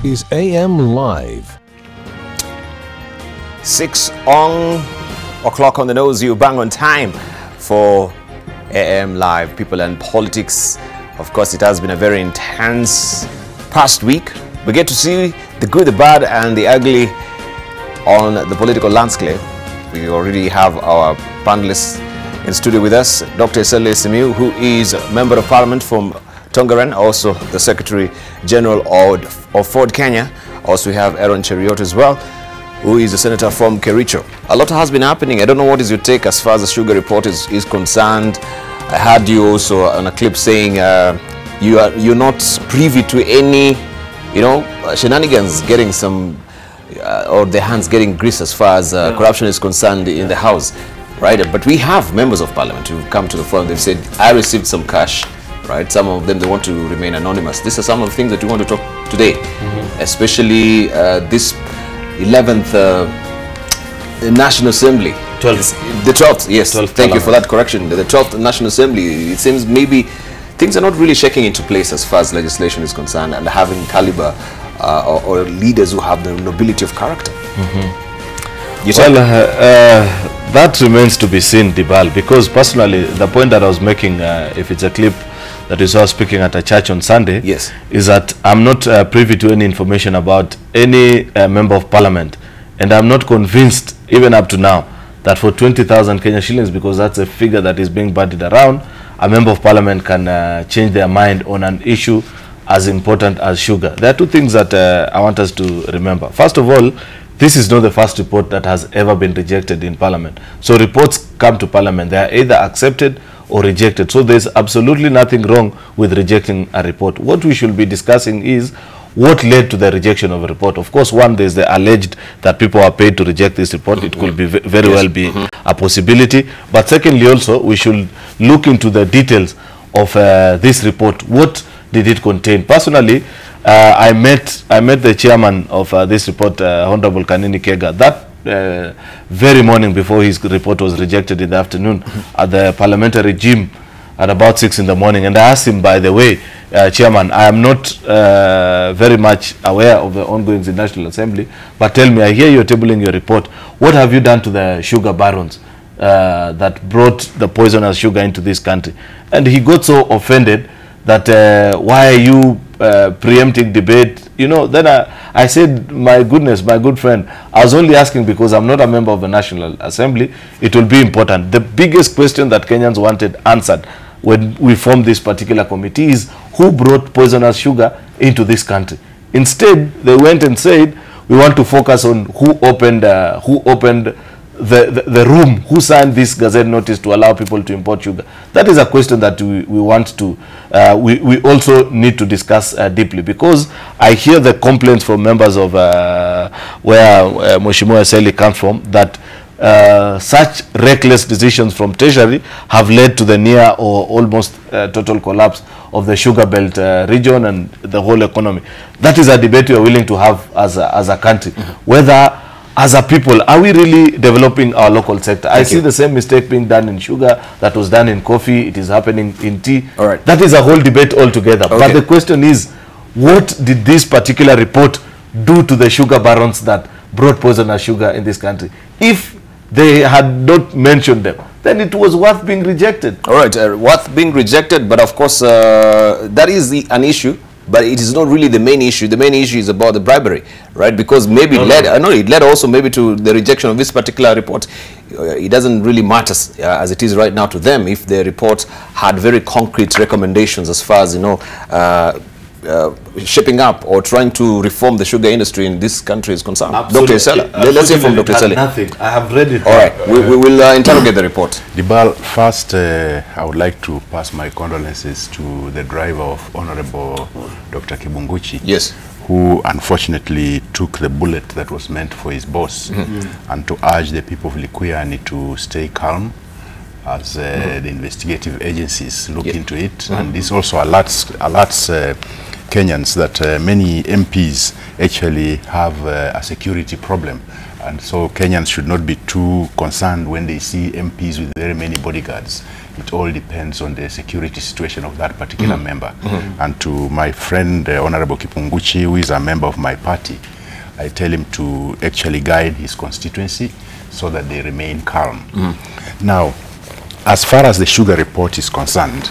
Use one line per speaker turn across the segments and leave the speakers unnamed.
is AM Live.
6 o'clock on the nose, you bang on time for AM Live, People and Politics. Of course, it has been a very intense past week. We get to see the good, the bad, and the ugly on the political landscape. We already have our panelists in studio with us. Dr. Debarl Inea, who is a Member of Parliament from Tongaren, also the Secretary General of Ford Kenya. Also, we have Aaron Cheriot as well, who is a Senator from Kericho. A lot has been happening. I don't know what is your take as far as the sugar report is concerned. I heard you also on a clip saying you're not privy to any, shenanigans getting some, or their hands getting greased as far as corruption is concerned in the House, right? But we have members of Parliament who've come to the front. They've said, I received some cash, right? Some of them, they want to remain anonymous. These are some of the things that we want to talk today, especially this 11th National Assembly.
12th.
The 12th, yes.
12th
Thank you for that correction. The 12th National Assembly. It seems maybe things are not really shaking into place as far as legislation is concerned, and having caliber or leaders who have the nobility of character.
That remains to be seen, Debarl, because personally, the point that I was making, if it's a clip that you saw speaking at a church on Sunday,
yes,
is that I'm not privy to any information about any member of Parliament, and I'm not convinced, even up to now, that for 20,000 Kenya shillings, because that's a figure that is being bandied around, a member of Parliament can change their mind on an issue as important as sugar. There are two things that I want us to remember. First of all, this is not the first report that has ever been rejected in Parliament. So reports come to Parliament, they are either accepted or rejected. So there's absolutely nothing wrong with rejecting a report. What we should be discussing is what led to the rejection of a report. Of course, one, there's the alleged that people are paid to reject this report. It could be very well be a possibility. But secondly, also, we should look into the details of this report. What did it contain? Personally, I met the chairman of this report, Honorable Kanini Kega, that very morning before his report was rejected in the afternoon at the parliamentary gym at about 6 in the morning. And I asked him, by the way, Chairman, I am not very much aware of the ongoings in National Assembly, but tell me, I hear you're tabling your report. What have you done to the sugar barons that brought the poisonous sugar into this country? And he got so offended that why are you preempting debate? Then I said, my goodness, my good friend, I was only asking because I'm not a member of the National Assembly. It will be important. The biggest question that Kenyans wanted answered when we formed this particular committee is who brought poisonous sugar into this country. Instead, they went and said, we want to focus on who opened the room, who signed this Gazette notice to allow people to import sugar. That is a question that we want to, we also need to discuss deeply, because I hear the complaints from members of where Mheshimiwa Seli comes from, that such reckless decisions from Treasury have led to the near or almost total collapse of the sugar belt region and the whole economy. That is a debate we are willing to have as a country, whether as a people, are we really developing our local sector? I see the same mistake being done in sugar that was done in coffee. It is happening in tea.
All right.
That is a whole debate altogether. Okay. But the question is, what did this particular report do to the sugar barons that brought poisonous sugar in this country? If they had not mentioned them, then it was worth being rejected.
All right, worth being rejected, but of course, that is an issue. But it is not really the main issue. The main issue is about the bribery, right? Because maybe it led also maybe to the rejection of this particular report. It doesn't really matter as it is right now to them if the report had very concrete recommendations as far as, shaping up or trying to reform the sugar industry in this country is concerned.
Absolutely.
Dr. Debarl, let's hear from Dr. Debarl.
Nothing. I have read it.
All right, we will interrogate the report.
Debarl, first, I would like to pass my condolences to the driver of Honorable Dr. Kibunguchi.
Yes.
Who unfortunately took the bullet that was meant for his boss, and to urge the people of Likuyani to stay calm as the investigative agencies look into it. And this also alerts Kenyans that many MPs actually have a security problem. And so Kenyans should not be too concerned when they see MPs with very many bodyguards. it all depends on the security situation of that particular member. And to my friend, Honorable Kipunguchi, who is a member of my party, I tell him to actually guide his constituency so that they remain calm. Now, as far as the sugar report is concerned,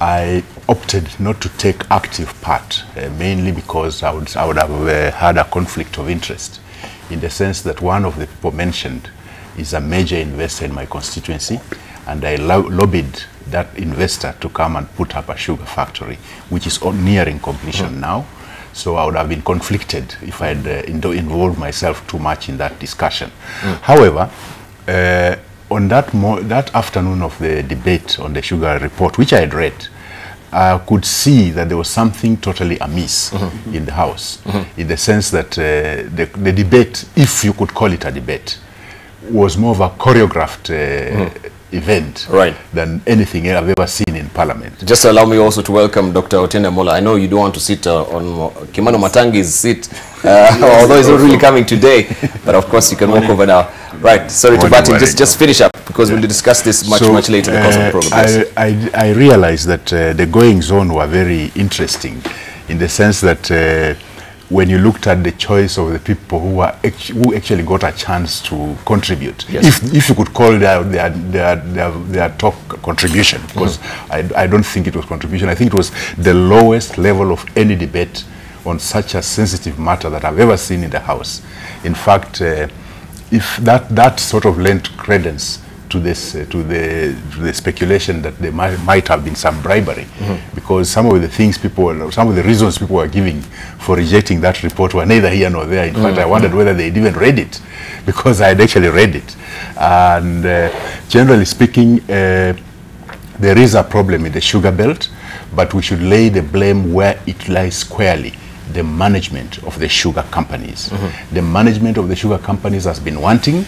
I opted not to take active part, mainly because I would have had a conflict of interest, in the sense that one of the people mentioned is a major investor in my constituency, and I lobbied that investor to come and put up a sugar factory, which is nearing completion now. So I would have been conflicted if I had involved myself too much in that discussion. However, on that afternoon of the debate on the sugar report, which I had read, I could see that there was something totally amiss in the House, in the sense that the debate, if you could call it a debate, was more of a choreographed event than anything I've ever seen in Parliament.
Just allow me also to welcome Dr. Otiende Mola. I know you don't want to sit on Kimano Matangi's seat, although he's not really coming today, but of course you can walk over now. Right, sorry to butt in, just finish up, because we'll discuss this much later in the course of the program.
I realized that the goings on were very interesting, in the sense that when you looked at the choice of the people who actually got a chance to contribute, if you could call their talk contribution, because I don't think it was contribution. I think it was the lowest level of any debate on such a sensitive matter that I've ever seen in the House. In fact, if that sort of lent credence to this to the speculation that there might have been some bribery, because some of the things some of the reasons people were giving for rejecting that report were neither here nor there. In fact, I wondered whether they'd even read it, because I had actually read it. And generally speaking, there is a problem in the sugar belt, but we should lay the blame where it lies squarely: the management of the sugar companies. The management of the sugar companies has been wanting,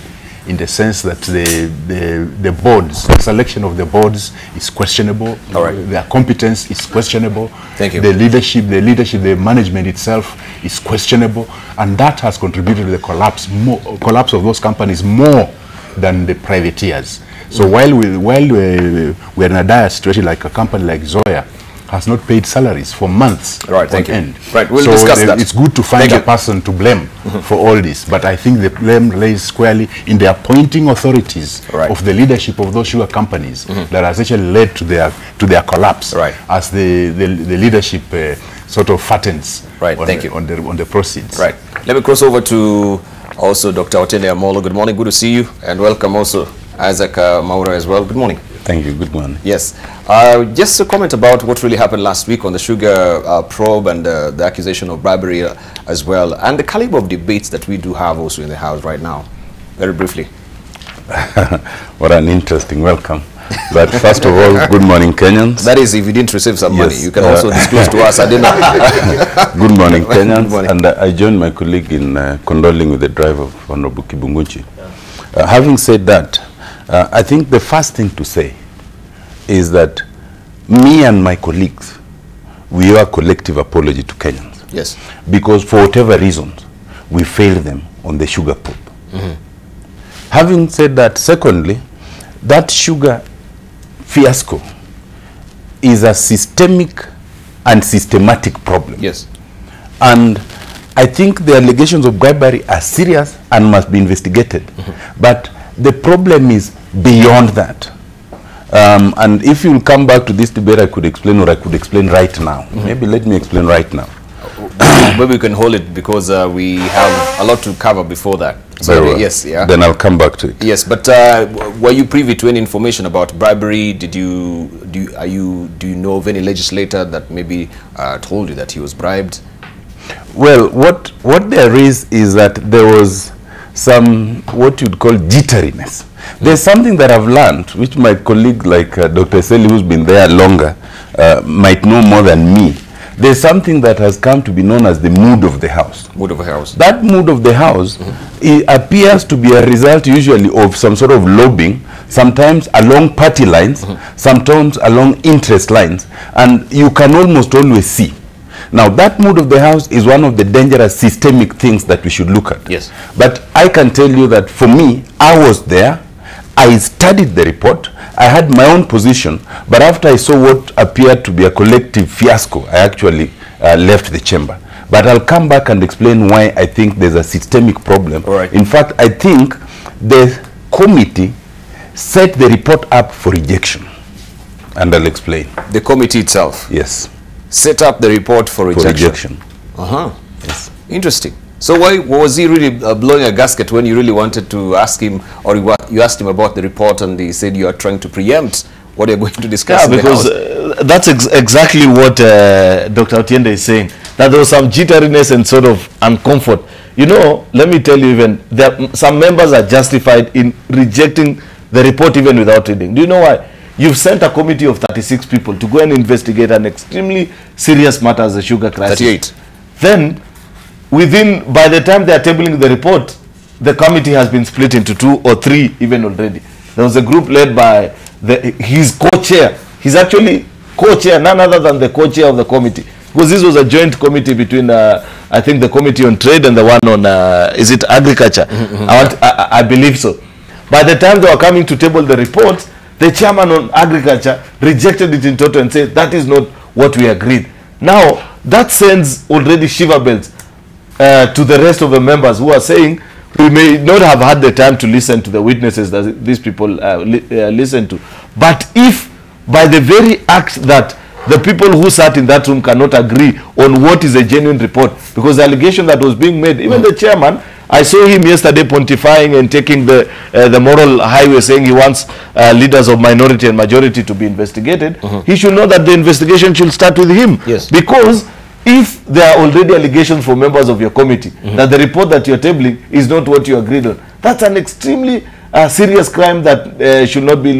in the sense that the boards, the selection of the boards is questionable. Their competence is questionable.
Thank you.
The leadership, the management itself is questionable, and that has contributed to the collapse of those companies more than the privateers. So while we're in a dire situation, like a company like Zoya has not paid salaries for months on end.
We'll discuss that.
It's good to find a person to blame for all this, but I think the blame lays squarely in the appointing authorities of the leadership of those sugar companies that has actually led to their collapse, as the leadership sort of fattens on the proceeds.
Let me cross over to also Dr. Otiende Mola. Good morning, good to see you, and welcome also Isaac Maura as well. Good morning.
Thank you. Good morning.
Yes. Just a comment about what really happened last week on the sugar probe and the accusation of bribery as well, and the caliber of debates that we do have also in the House right now. Very briefly.
What an interesting welcome. But first of all, good morning, Kenyans.
That is, if you didn't receive some money, you can also disclose to us. I didn't know.
Good morning, Kenyans. Good morning. And I join my colleague in condoling with the driver of Honorable Kibunguchi. Having said that, I think the first thing to say is that me and my colleagues, we owe a collective apology to Kenyans.
Yes.
Because for whatever reasons, we failed them on the sugar probe. Having said that, secondly, that sugar fiasco is a systemic and systematic problem.
Yes.
And I think the allegations of bribery are serious and must be investigated. But the problem is beyond that. And if you'll come back to this debate, I could explain, or I could explain right now. Maybe let me explain right now.
Maybe we can hold it, because we have a lot to cover before that. So
well.
Yes, yeah.
Then I'll come back to it.
Yes, but were you privy to any information about bribery? Do you know of any legislator that maybe told you that he was bribed?
Well, what there is that there was some, what you'd call jitteriness. There's something that I've learned, which my colleague like Dr. Seli, who's been there longer, might know more than me. There's something that has come to be known as the mood of the House.
Mood of the House.
That mood of the House it appears to be a result usually of some sort of lobbying, sometimes along party lines, sometimes along interest lines, and you can almost always see. Now, that mood of the House is one of the dangerous systemic things that we should look at.
Yes.
But I can tell you that for me, I was there, I studied the report, I had my own position, but after I saw what appeared to be a collective fiasco, I actually left the chamber. But I'll come back and explain why I think there's a systemic problem.
Right.
In fact, I think the committee set the report up for rejection. And I'll explain.
The committee itself
Yes.
set up the report for
For
rejection.
rejection.
Yes. Interesting. So why was he really blowing a gasket when you really wanted to ask him, or you asked him about the report and he said you are trying to preempt what you're going to discuss in the
because
House?
that's exactly what Dr. Otiende is saying, that there was some jitteriness and sort of uncomfort. You know, let me tell you, even some members are justified in rejecting the report even without reading. Do you know why? You've sent a committee of 36 people to go and investigate an extremely serious matter as the sugar crisis.
38.
Then, by the time they are tabling the report, the committee has been split into 2 or 3 even already. There was a group led by his co-chair. He's actually co-chair, none other than the co-chair of the committee. Because this was a joint committee between, I think, the Committee on Trade and the one on, is it Agriculture? I believe so. By the time they were coming to table the report, the chairman on Agriculture rejected it in total and said, that is not what we agreed. Now, that sends already shiver bells to the rest of the members who are saying, we may not have had the time to listen to the witnesses that these people listen to. But if by the very act that the people who sat in that room cannot agree on what is a genuine report, because the allegation that was being made, even the chairman, I saw him yesterday pontifying and taking the moral highway, saying he wants leaders of minority and majority to be investigated. He should know that the investigation should start with him.
Yes.
Because if there are already allegations from members of your committee that the report that you're tabling is not what you agreed on, that's an extremely serious crime that should not be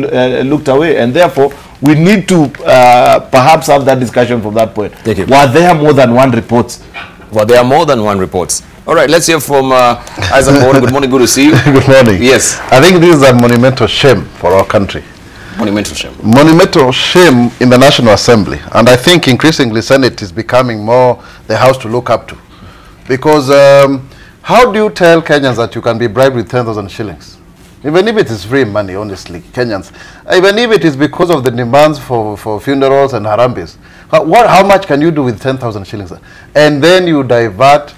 looked away. And therefore, we need to perhaps have that discussion from that point.
Thank you.
Were there more than one report?
Well, there are more than one reports. All right, let's hear from Isaac Moro. Good morning, good to see you.
Good morning.
Yes.
I think this is a monumental shame for our country.
Monumental shame.
Monumental shame in the National Assembly. And I think increasingly Senate is becoming more the house to look up to. Because how do you tell Kenyans that you can be bribed with 10,000 shillings? Even if it is free money, honestly, Kenyans. Even if it is because of the demands for funerals and harambes. How much can you do with 10,000 shillings? And then you divert,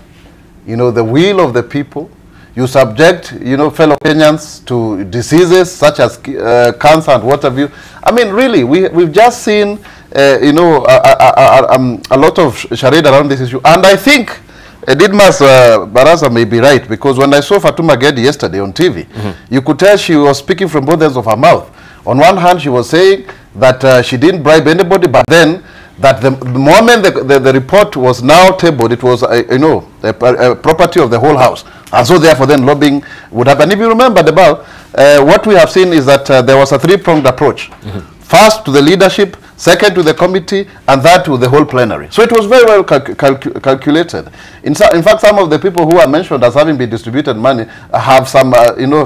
you know, the will of the people. You subject, you know, fellow Kenyans to diseases such as cancer and what have you. I mean, really, we've just seen, you know, a lot of charade around this issue. And I think Didmas Barasa may be right, because when I saw Fatuma Gedi yesterday on TV, you could tell she was speaking from both ends of her mouth. On one hand, she was saying that she didn't bribe anybody, but then that the moment the report was now tabled, it was, you know, a property of the whole house. And so therefore then lobbying would happen. If you remember, Debarl, what we have seen is that there was a three-pronged approach. First to the leadership, second to the committee, and third to the whole plenary. So it was very well calculated. In fact, some of the people who are mentioned as having been distributed money have some, you know,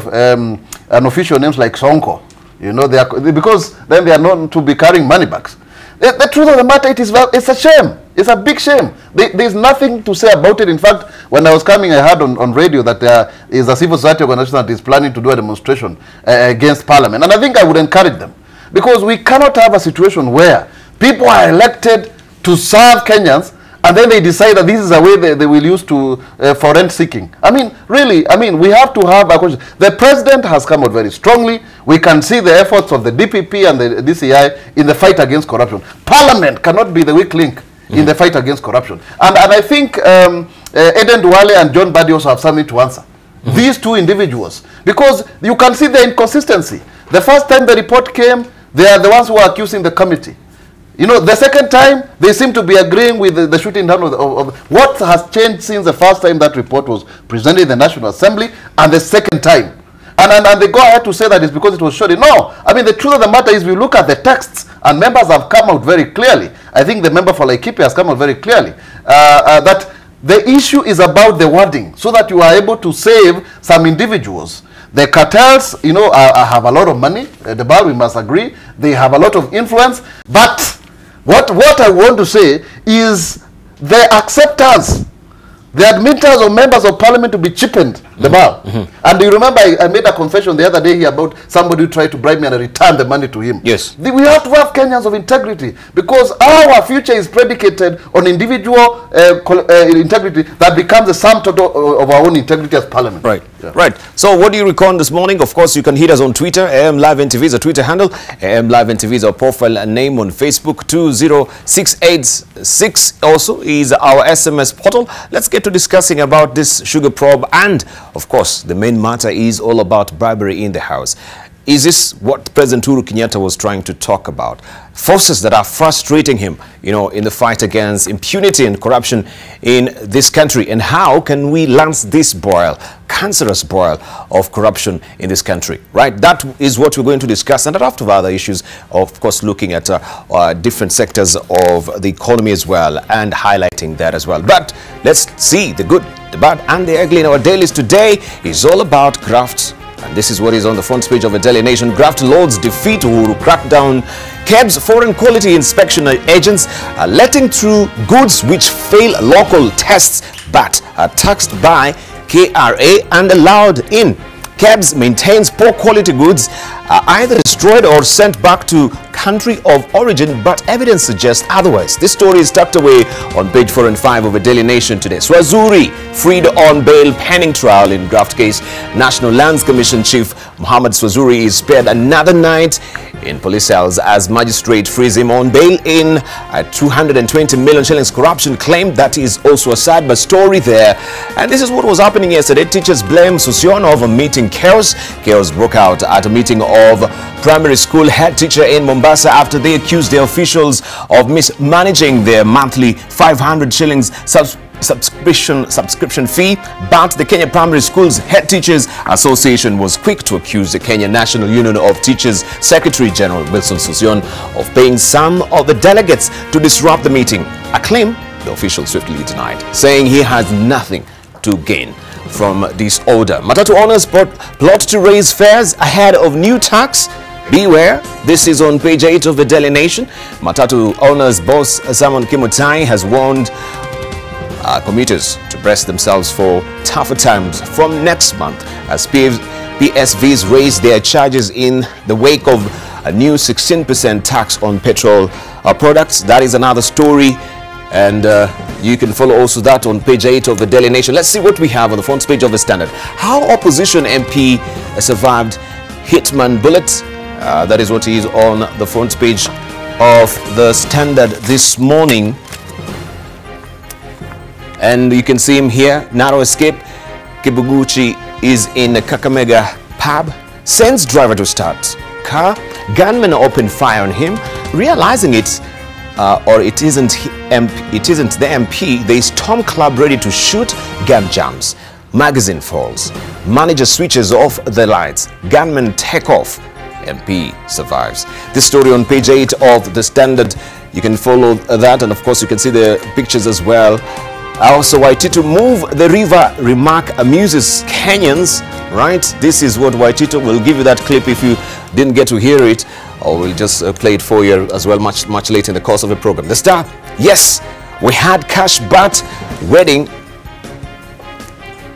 an official names like Sonko. You know, because then they are known to be carrying money bags. The truth of the matter, it's a shame. It's a big shame. There's nothing to say about it. In fact, when I was coming, I heard on radio that there is a civil society organization that is planning to do a demonstration against Parliament. And I think I would encourage them. Because we cannot have a situation where people are elected to serve Kenyans, and then they decide that this is a way they will use to for rent seeking. I mean, really, I mean, we have to have a question. The president has come out very strongly. We can see the efforts of the DPP and the DCI in the fight against corruption. Parliament cannot be the weak link in the fight against corruption. And I think Eden Duale and John Badi also have something to answer. These two individuals. Because you can see the inconsistency. The first time the report came, they are the ones who are accusing the committee. You know, the second time, they seem to be agreeing with the shooting down of what has changed since the first time that report was presented in the National Assembly, and the second time. And they go ahead to say that it's because it was shot. No, I mean, the truth of the matter is we look at the texts, and members have come out very clearly. I think the member for Laikipia has come out very clearly, that the issue is about the wording, so that you are able to save some individuals. The cartels, you know, have a lot of money. The bar, we must agree. They have a lot of influence. But what I want to say is the acceptance, the admittance of members of parliament to be cheapened Debarl. And do you remember I made a confession the other day here about somebody who tried to bribe me and I returned the money to him.
Yes.
We have to have Kenyans of integrity, because our future is predicated on individual integrity that becomes the sum total of our own integrity as parliament.
Right, right. So what do you reckon this morning? Of course, you can hit us on Twitter. AM Live NTV is a Twitter handle. AM Live NTV is our profile and name on Facebook. 20686 also is our SMS portal. Let's get to discussing about this sugar probe, and of course, the main matter is all about bribery in the house. Is this what President Uhuru Kenyatta was trying to talk about? Forces that are frustrating him, you know, in the fight against impunity and corruption in this country. And how can we lance this boil, cancerous boil of corruption in this country, right? That is what we're going to discuss, and a raft of other issues, of course, looking at different sectors of the economy as well, and highlighting that as well. But let's see the good, the bad, and the ugly in our dailies. Today is all about graft. And this is what is on the front page of the Daily Nation. Graft lords defeat Uhuru crackdown. KEBS foreign quality inspection agents are letting through goods which fail local tests but are taxed by KRA and allowed in. KEBS maintains poor quality goods are either destroyed or sent back to country of origin, but evidence suggests otherwise. This story is tucked away on page 4 and 5 of the Daily Nation today. Swazuri freed on bail pending trial in graft case. National Lands Commission Chief Muhammad Swazuri is spared another night in police cells as magistrate frees him on bail in 220 million shillings corruption claim. That is also a sad but story there. And this is what was happening yesterday. Teachers blame Sosion of a meeting chaos. Chaos broke out at a meeting of primary school head teacher in Mombasa after they accused the officials of mismanaging their monthly 500 shillings subscription fee. But the Kenya Primary Schools Head Teachers Association was quick to accuse the Kenya National Union of Teachers Secretary General Wilson Sosion of paying some of the delegates to disrupt the meeting, a claim the official swiftly denied, saying he has nothing to gain from this order. Matatu owners plot to raise fares ahead of new tax. Beware, this is on page 8 of the Daily Nation. Matatu owners boss Simon Kimutai has warned commuters to brace themselves for tougher times from next month as PSVs raise their charges in the wake of a new 16% tax on petrol products. That is another story, and you can follow also that on page 8 of the Daily Nation. Let's see what we have on the front page of the Standard. How opposition MP survived hitman bullet. That is what is on the front page of the Standard this morning. And you can see him here. Narrow escape. Kibuguchi is in a Kakamega pub. Sends driver to start car. Gunmen open fire on him. Realizing it, or it isn't the MP, they storm club ready to shoot. Gun jams. Magazine falls. Manager switches off the lights. Gunmen take off. MP survives. This story on page 8 of the Standard. You can follow that, and of course you can see the pictures as well. Also, Waitito move the river remark amuses Kenyans, right? This is what Waitito will give you that clip if you didn't get to hear it, or we'll just play it for you as well much later in the course of the program. The Star, yes, we had cash but wedding.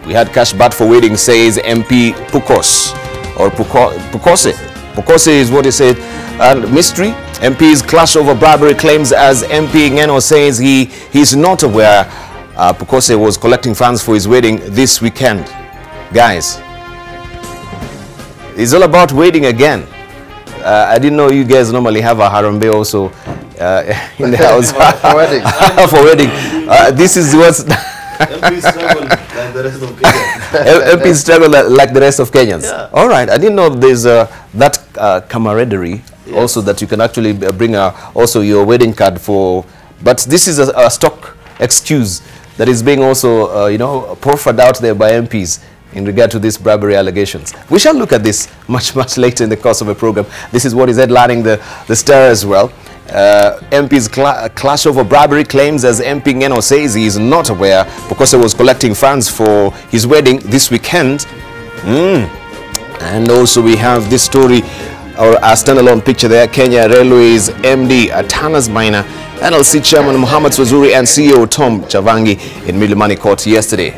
We had cash but for wedding, says MP Pukos, or Pukose. Pukose is what he said. And mystery, MP's clash over bribery claims as MP Ngeno says he's not aware Pukose was collecting funds for his wedding this weekend. Guys, it's all about wedding again. I didn't know you guys normally have a harambe also in the house.
for wedding.
For wedding. This is what's...
MP struggle like the rest of Kenyans.
MP struggle like the rest of Kenyans.
Yeah.
All right. I didn't know there's that camaraderie also that you can actually bring also your wedding card for. But this is a stock excuse that is being also, you know, proffered out there by MPs in regard to these bribery allegations. We shall look at this much later in the course of a program. This is what is headlining the Star as well. MP's clash over bribery claims as MP Ngeno says he is not aware because he was collecting funds for his wedding this weekend. And also we have this story, or a standalone picture there. Kenya Railways MD Atanas Maina, NLC Chairman Muhammad Swazuri and CEO Tom Chavangi in Milimani Court yesterday.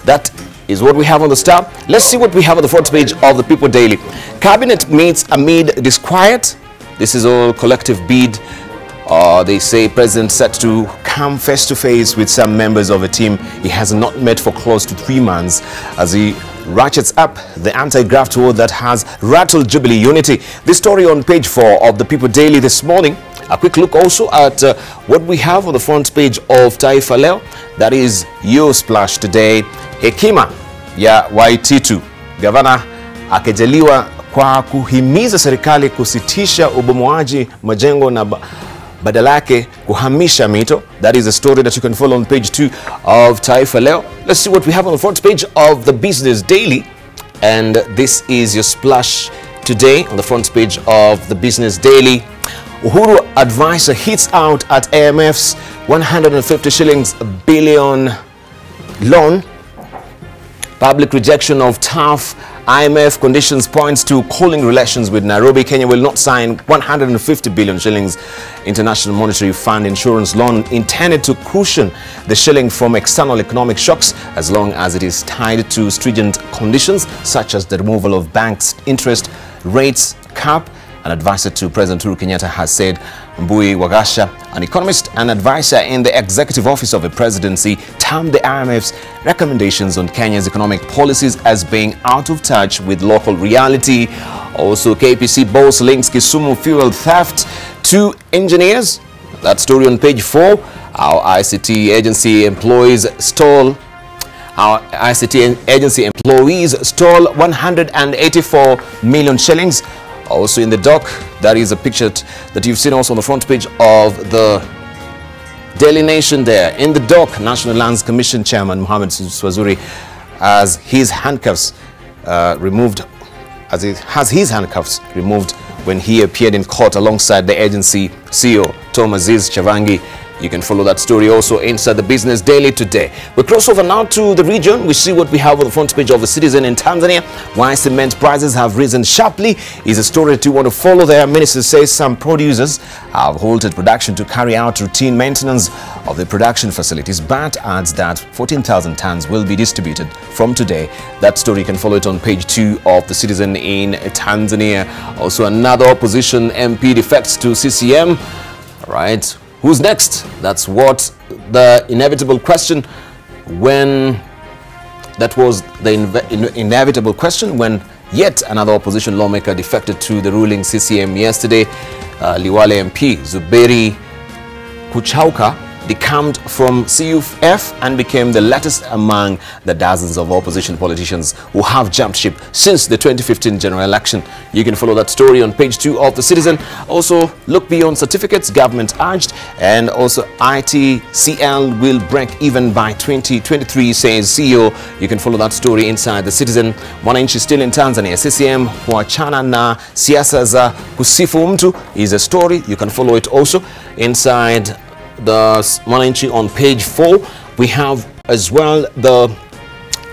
That is what we have on the Star. Let's see what we have on the front page of the People Daily. Cabinet meets amid disquiet. This is all collective bid. They say President set to come face to face with some members of a team he has not met for close to 3 months as he ratchets up the anti-graft war that has rattled Jubilee unity. This story on page 4 of the People Daily this morning. A quick look also at what we have on the front page of Taifa Leo. That is your splash today. Hekima ya Waititu. Gavana akejeliwa kwa kuhimiza serikali kusitisha ubomoaji majengo na badala yake kuhamisha mito. That is a story that you can follow on page 2 of Taifa Leo. Let's see what we have on the front page of the Business Daily. And this is your splash today on the front page of the Business Daily. Uhuru advisor hits out at AMF's 150 shillings billion loan. Public rejection of tough IMF conditions points to cooling relations with Nairobi. Kenya will not sign 150 billion shillings International Monetary Fund insurance loan intended to cushion the shilling from external economic shocks as long as it is tied to stringent conditions such as the removal of banks' interest rates cap. An advisor to President Uhuru Kenyatta has said. Mbui Wagasha, an economist and advisor in the executive office of the presidency, termed the IMF's recommendations on Kenya's economic policies as being out of touch with local reality. Also, KPC boss links Kisumu fuel theft to engineers. That story on page 4. Our ICT agency employees stole 184 million shillings. Also in the dock, that is a picture that you've seen also on the front page of the Daily Nation there. In the dock, National Lands Commission Chairman Mohammed Swazuri has his handcuffs removed when he appeared in court alongside the agency CEO Tom Aziz Chavangi. You can follow that story also inside the Business Daily today. We cross over now to the region. We see what we have on the front page of the Citizen in Tanzania. Why cement prices have risen sharply is a story that you want to follow there. Minister says some producers have halted production to carry out routine maintenance of the production facilities, but adds that 14,000 tons will be distributed from today. That story, you can follow it on page 2 of the Citizen in Tanzania. Also, another opposition MP defects to CCM. All right. Who's next? That's what the inevitable question when inevitable question when yet another opposition lawmaker defected to the ruling CCM yesterday. Liwale MP Zuberi Kuchauka decamped from CUF and became the latest among the dozens of opposition politicians who have jumped ship since the 2015 general election. You can follow that story on page 2 of the Citizen. Also, look beyond certificates, government urged, and also ITCL will break even by 2023, says CEO. You can follow that story inside the Citizen. Mwananchi still in Tanzania. CCM huachana na siasa za kusifu mtu is a story. You can follow it also inside the Mwananchi on page 4. We have as well the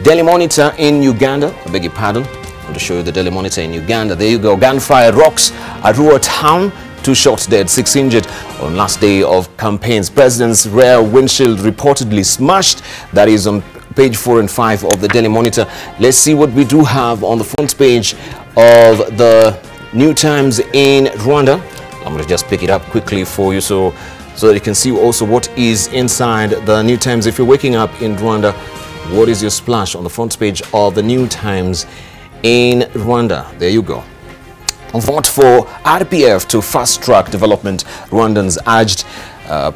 Daily Monitor in Uganda. I beg your pardon. I want to show you the Daily Monitor in Uganda. There you go. Gunfire rocks Arua town. 2 shots dead, 6 injured on last day of campaigns. President's rear windshield reportedly smashed. That is on page 4 and 5 of the Daily Monitor. Let's see what we do have on the front page of the New Times in Rwanda. I'm going to just pick it up quickly for you so that you can see also what is inside the New Times. If you're waking up in Rwanda, what is your splash on the front page of the New Times in Rwanda? There you go. Vote for RPF to fast-track development, Rwandans urged.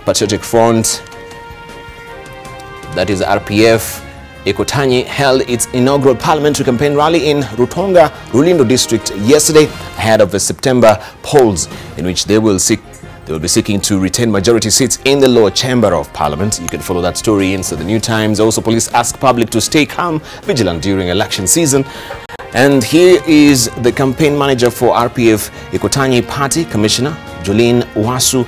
Patriotic Front, that is RPF, Ekotanyi held its inaugural parliamentary campaign rally in Rutonga, Rulindo district yesterday ahead of the September polls in which they will be seeking to retain majority seats in the lower chamber of parliament. You can follow that story inside the New Times. Also, police ask public to stay calm, vigilant during election season. And here is the campaign manager for RPF Ekotanyi Party, Commissioner Jolene Uwasu,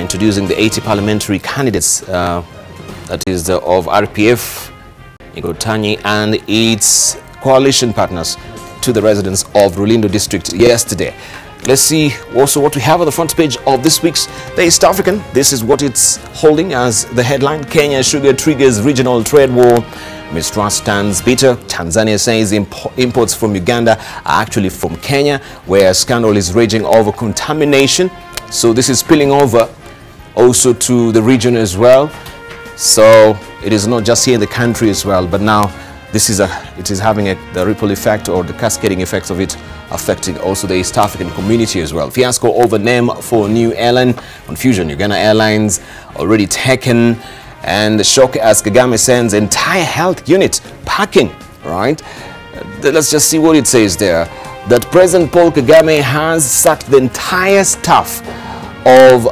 introducing the 80 parliamentary candidates that is of RPF Ekotanyi and its coalition partners to the residents of Rulindo district yesterday. Let's see also what we have on the front page of this week's The East African. This is what it's holding as the headline. Kenya sugar triggers regional trade war. Mistrust stands bitter. Tanzania says imports from Uganda are actually from Kenya, where scandal is raging over contamination. So this is spilling over also to the region as well. So it is not just here in the country as well, but now it is having the ripple effect, or the cascading effects of it affecting also the East African community as well. Fiasco over name for new airline. Confusion, Uganda Airlines already taken. And the shock as Kagame sends entire health unit packing, right? Let's just see what it says there. That President Paul Kagame has sacked the entire staff of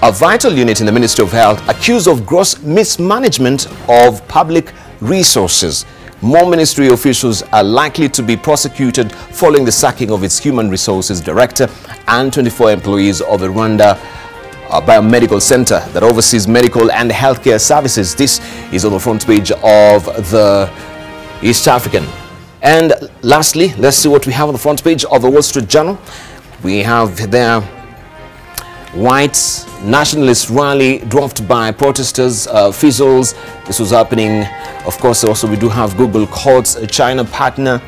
a vital unit in the Ministry of Health, accused of gross mismanagement of public resources. More ministry officials are likely to be prosecuted following the sacking of its Human Resources Director and 24 employees of the Rwanda Biomedical Center that oversees medical and healthcare services. This is on the front page of the East African. And lastly, let's see what we have on the front page of the Wall Street Journal. We have there white nationalist rally dwarfed by protesters, fizzles. This was happening. Of course, also we do have Google courts a China partner.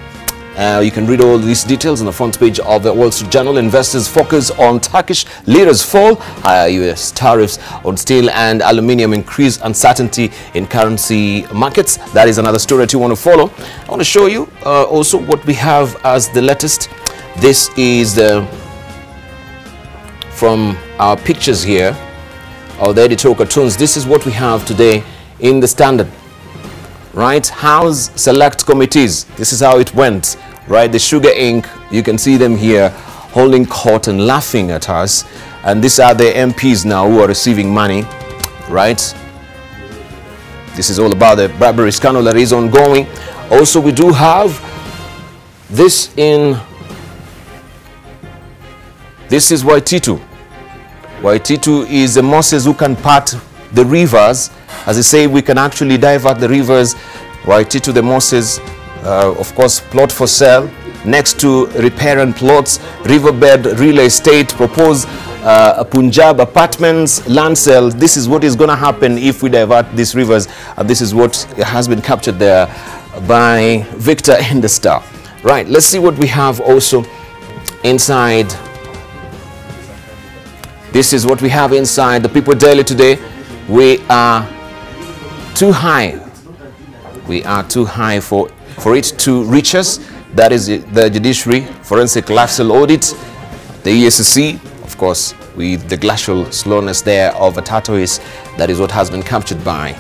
You can read all these details on the front page of the Wall Street Journal. Investors focus on Turkish lira's fall, higher US tariffs on steel and aluminium, increase uncertainty in currency markets. That is another story that you want to follow. I want to show you also what we have as the latest. This is from our pictures here, or the editorial cartoons. This is what we have today in the Standard. Right, House Select Committees. This is how it went. Right, the Sugar Inc. You can see them here holding court and laughing at us. And these are the MPs now who are receiving money. Right. This is all about the bribery scandal that is ongoing. Also, we do have this in. This is Waititu. Waititu is the Moses who can part the rivers. As I say, we can actually divert the rivers. Waititu the Moses, of course, plot for sale next to riparian plots, riverbed real estate, propose Punjab apartments, land sale. This is what is going to happen if we divert these rivers. And this is what has been captured there by Victor in the Star. Right, let's see what we have also inside. This is what we have inside the People Daily today. We are too high. We are too high for it to reach us. That is the judiciary, forensic lifestyle audit, the ESC, of course, with the glacial slowness there of a tortoise. That is what has been captured by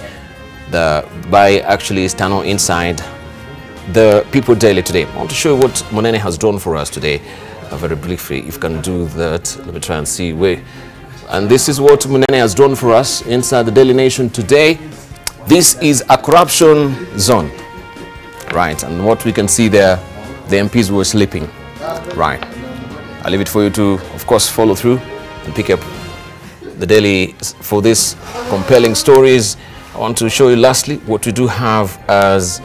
actually Stano inside the People Daily today. I want to show you what Monene has drawn for us today, very briefly. If you can do that, let me try and see where. And this is what Monene has drawn for us inside the Daily Nation today. This is a corruption zone, right? And what we can see there, the MPs were sleeping, right? I'll leave it for you to, of course, follow through and pick up the Daily for these compelling stories. I want to show you lastly what we do have as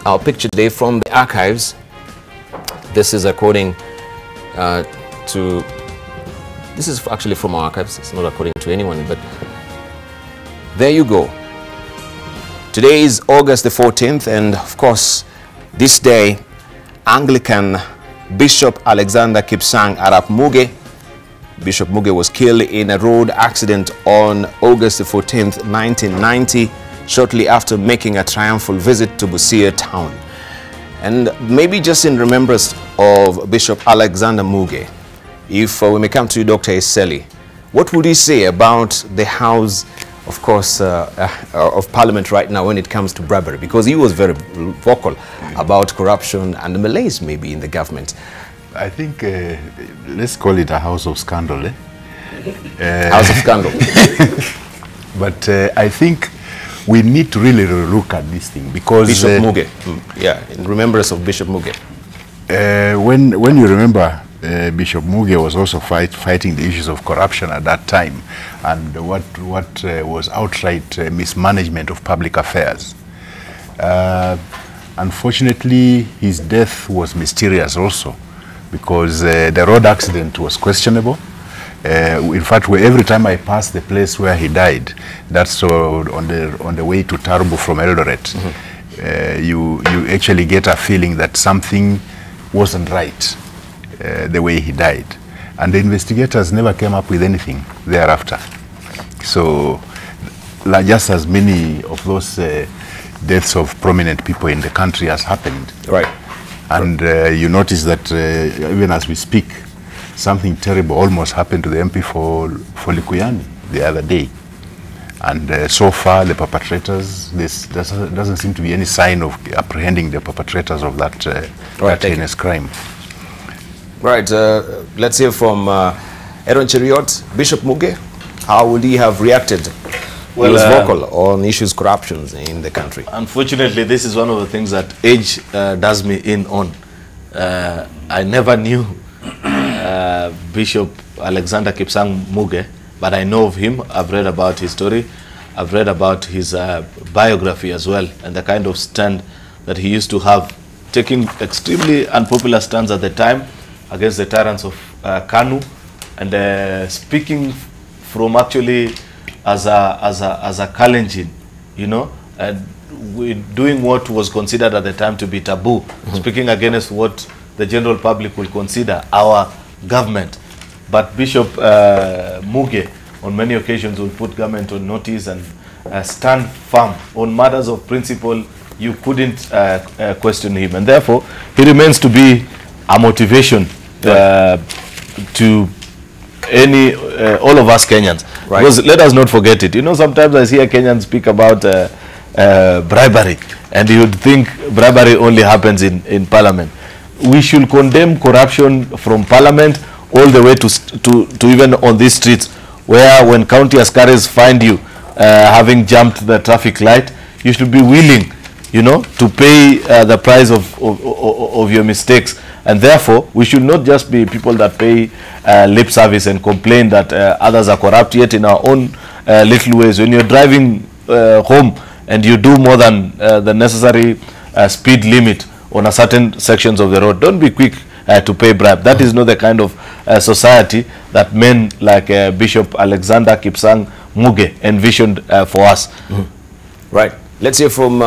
our picture today from the archives. This is according to, this is actually from our archives. It's not according to anyone, but there you go. Today is August the 14th, and of course, this day, Anglican Bishop Alexander Kipsang Arap Muge. Bishop Muge was killed in a road accident on August the 14th, 1990, shortly after making a triumphal visit to Busia town. And maybe just in remembrance of Bishop Alexander Muge, if we may come to you, Dr. Eseli, what would you say about the House, of course, of Parliament right now when it comes to bribery? Because he was very vocal about corruption and the malaise maybe in the government.
I think, let's call it a house of scandal.
House of scandal.
But I think we need to really look at this thing because...
Bishop Muge, yeah, in remembrance of Bishop Muge.
When you remember, Bishop Muge was also fighting the issues of corruption at that time, and what was outright mismanagement of public affairs. Unfortunately, his death was mysterious also, because the road accident was questionable. In fact, every time I pass the place where he died, that's on the way to Tarubu from Eldoret, you actually get a feeling that something wasn't right the way he died. And the investigators never came up with anything thereafter. So just as many of those deaths of prominent people in the country has happened.
Right.
And you notice that even as we speak, something terrible almost happened to the MP for Likuyani the other day. And so far, the perpetrators, doesn't seem to be any sign of apprehending the perpetrators of that, that heinous crime.
Right. Let's hear from Aaron Cheriot. Bishop Muge, how would he have reacted? Well, he was vocal on issues corruptions in the country.
Unfortunately, this is one of the things that age does me in on. I never knew Bishop Alexander Kipsang Muge, but I know of him. I've read about his story. I've read about his biography as well, and the kind of stand that he used to have, taking extremely unpopular stands at the time against the tyrants of Kanu, and speaking from actually as a Kalenjin, you know, and doing what was considered at the time to be taboo, speaking against what the general public will consider our government. But Bishop Muge, on many occasions, will put government on notice and stand firm on matters of principle. You couldn't question him, and therefore he remains to be a motivation to any all of us Kenyans. Right. Because let us not forget it. You know, sometimes I see a Kenyan speak about bribery, and you would think bribery only happens in parliament. We should condemn corruption from parliament all the way to even on these streets, where when county askaris find you having jumped the traffic light, you should be willing, you know, to pay the price of your mistakes. And therefore, we should not just be people that pay lip service and complain that others are corrupt, yet in our own little ways. When you're driving home and you do more than the necessary speed limit on a certain sections of the road, don't be quick to pay bribe. That is not the kind of society that men like Bishop Alexander Kipsang Muge envisioned for us.
Right. Let's hear from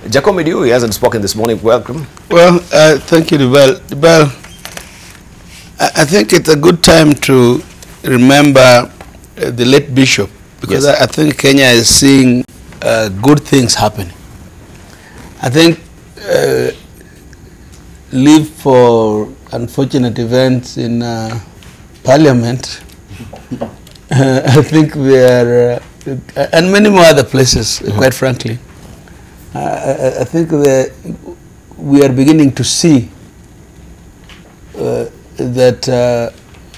Jacob Mediu. He hasn't spoken this morning. Welcome.
Well, thank you, Debarl. Debarl, I think it's a good time to remember the late bishop, because yes, I think Kenya is seeing good things happening. I think leave for unfortunate events in Parliament. I think we are, and many more other places, quite frankly. I think that we are beginning to see that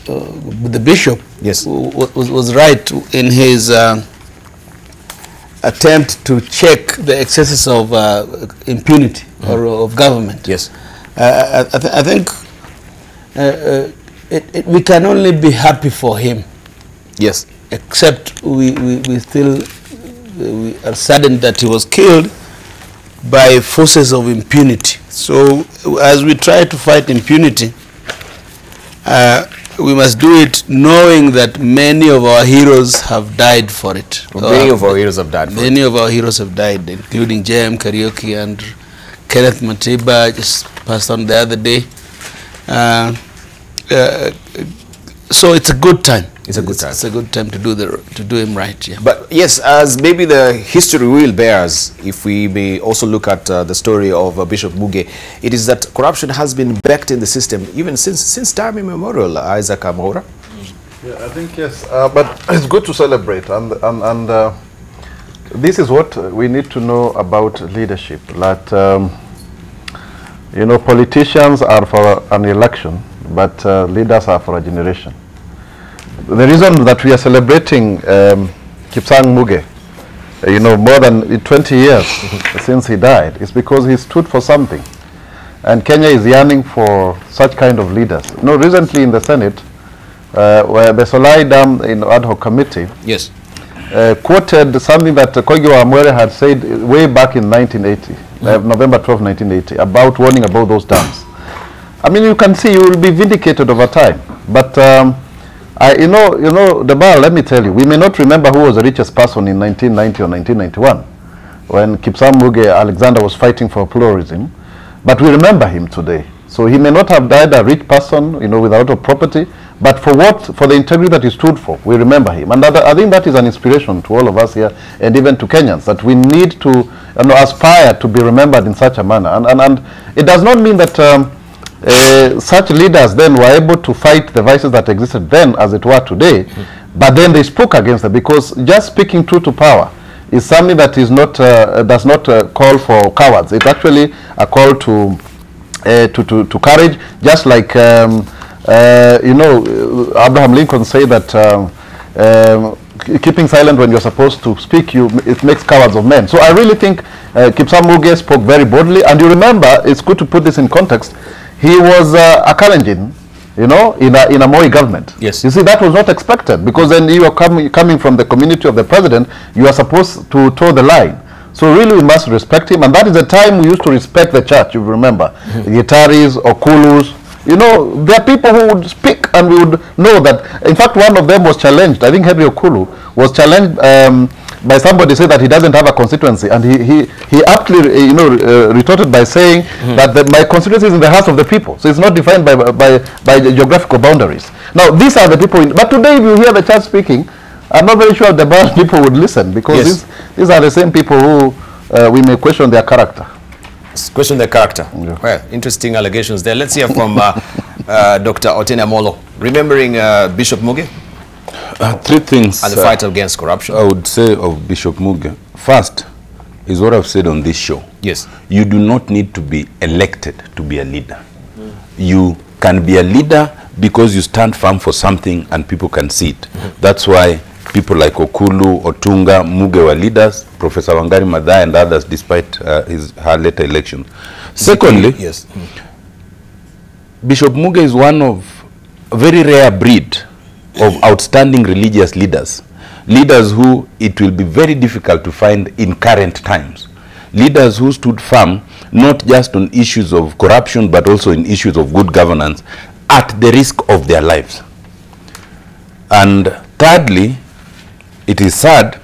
the bishop was right in his attempt to check the excesses of impunity or of government.
Yes,
I think we can only be happy for him.
Yes,
except we are saddened that he was killed by forces of impunity. So as we try to fight impunity, we must do it knowing that many of our heroes have died for it.
Many of our heroes have died for it.
Many of our heroes have died, including J.M. Kariuki and Kenneth Matiba, just passed on the other day. So it's a good time.
It's a good time.
It's a good time to do him right. Yeah.
But yes, as maybe the history will bear us, if we may also look at the story of Bishop Muge, it is that corruption has been backed in the system even since time immemorial. Isaac Amora.
Yeah, I think yes, but it's good to celebrate, and this is what we need to know about leadership. That you know, politicians are for an election, but leaders are for a generation. The reason that we are celebrating Kipsang Muge, you know, more than 20 years since he died, is because he stood for something. And Kenya is yearning for such kind of leaders. You know, recently in the Senate, where the Solai Dam in ad hoc committee
yes,
quoted something that Koigi Wamwere had said way back in 1980, November 12, 1980, about warning about those dams. I mean, you can see you will be vindicated over time. But You know, Debarl, let me tell you, we may not remember who was the richest person in 1990 or 1991 when Kipsang Muge Alexander was fighting for pluralism, but we remember him today. So he may not have died a rich person, with a lot of property, but for the integrity that he stood for, we remember him. And I think that is an inspiration to all of us here, and even to Kenyans, that we need to aspire to be remembered in such a manner. And it does not mean that such leaders then were able to fight the vices that existed then as it were today, but then they spoke against them, because just speaking true to power is something that is not does not call for cowards. It's actually a call to courage, just like Abraham Lincoln said that keeping silent when you're supposed to speak, it makes cowards of men. So I really think Kipsang Muge spoke very boldly, and you remember, it's good to put this in context, he was a Kalenjin, in a Moi government.
Yes.
You see, that was not expected, because then you are coming from the community of the president, you are supposed to toe the line. So really we must respect him, and that is the time we used to respect the church, you remember. Gitaris, Okulus, there are people who would speak, and we would know that. In fact, one of them was challenged. I think Henry Okulu was challenged by somebody, said that he doesn't have a constituency, and he aptly retorted by saying that my constituency is in the hearts of the people, so it's not defined by geographical boundaries. Now these are the people, but today if you hear the church speaking, I'm not very sure the Debarl people would listen, because these are the same people who we may question their character.
Question their character.
Yeah.
Well, interesting allegations there. Let's hear from Dr. Otene Molo, remembering Bishop Muge.
Three things
and the fight against corruption.
I would say of Bishop Muge. First is what I've said on this show.
Yes.
You do not need to be elected to be a leader. You can be a leader because you stand firm for something and people can see it. That's why people like Okulu, Otunga, Muge were leaders, Professor Wangari Maathai and others, despite her later election. Secondly,
yes.
Bishop Muge is one of a very rare breed of outstanding religious leaders. Leaders who it will be very difficult to find in current times. Leaders who stood firm, not just on issues of corruption, but also in issues of good governance, at the risk of their lives. And thirdly, it is sad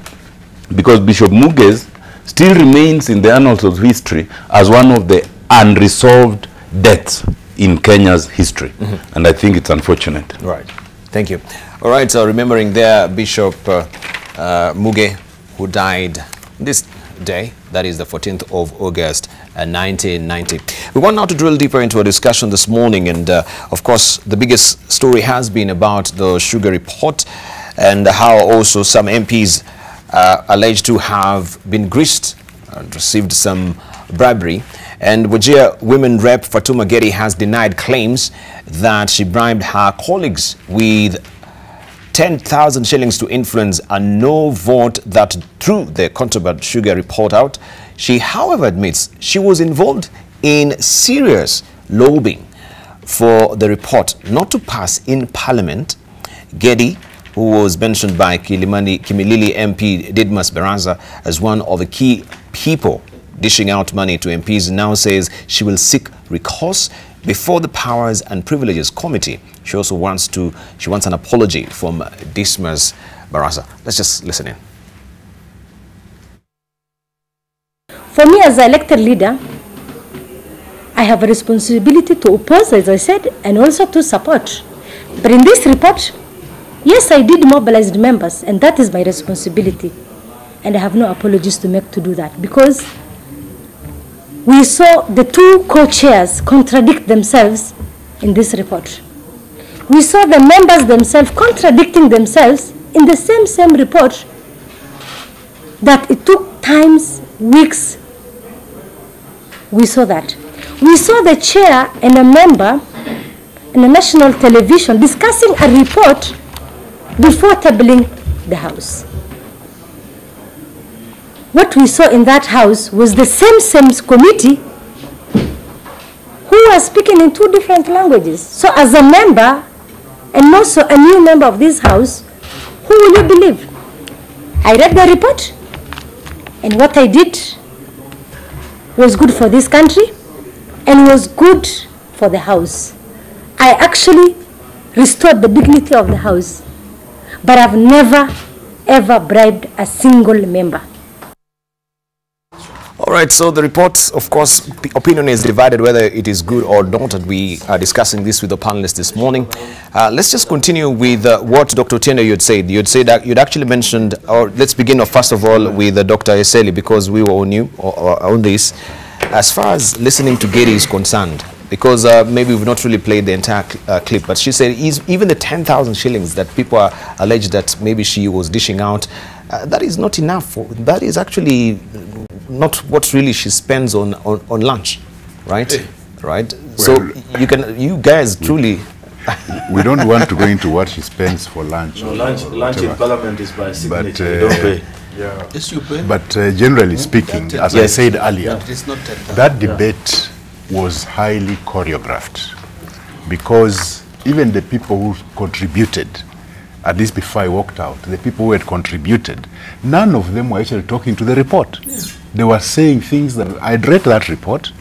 because Bishop Muge still remains in the annals of history as one of the unresolved deaths in Kenya's history. And I think it's unfortunate.
Right. Thank you. All right, so remembering there Bishop Muge, who died this day, that is the 14th of August 1990. We want now to drill deeper into a discussion this morning, and of course the biggest story has been about the sugar report and how also some MPs alleged to have been greased and received some bribery. And Wajir Women Rep Fatuma Gedi has denied claims that she bribed her colleagues with 10,000 shillings to influence a no vote that threw the contraband sugar report out. She, however, admits she was involved in serious lobbying for the report not to pass in Parliament. Gedi, who was mentioned by Kimilili MP Didmas Baraza as one of the key people dishing out money to MPs, now says she will seek recourse before the Powers and Privileges Committee. She also wants an apology from Didmas Baraza. Let's just listen in.
For me as an elected leader, I have a responsibility to oppose, as I said, and also to support. But in this report, yes, I did mobilize the members, and that is my responsibility. And I have no apologies to make to do that, because we saw the two co-chairs contradict themselves in this report. We saw the members themselves contradicting themselves in the same report, that it took times, weeks. We saw that. We saw the chair and a member in a national television discussing a report before tabling the House. What we saw in that House was the same committee who was speaking in two different languages. So as a member, and also a new member of this House, who will you believe? I read the report, and what I did was good for this country and was good for the House. I actually restored the dignity of the House. but I've never, ever bribed a single member.
All right, so the report, of course, opinion is divided whether it is good or not, and we are discussing this with the panelists this morning. Let's just continue with what Dr. Otieno you'd said. You'd say that you'd actually mentioned, or let's begin off first of all with Dr. Eseli, because we were on you on this. As far as listening to Gary is concerned, because maybe we've not really played the entire clip, but she said even the 10,000 shillings that people are alleged that maybe she was dishing out, that is not enough. That is actually not what really she spends on lunch, right? Right. Well, so you guys truly.
We don't want to go into what she spends for lunch.
No, lunch in Parliament is by signature. You don't pay.
Yeah.
Yes, you pay.
But generally speaking, as I said earlier, that debate was highly choreographed, because even the people who contributed, at least before I walked out, the people who had contributed, none of them were actually talking to the report. Yeah. They were saying things that I'd read that report.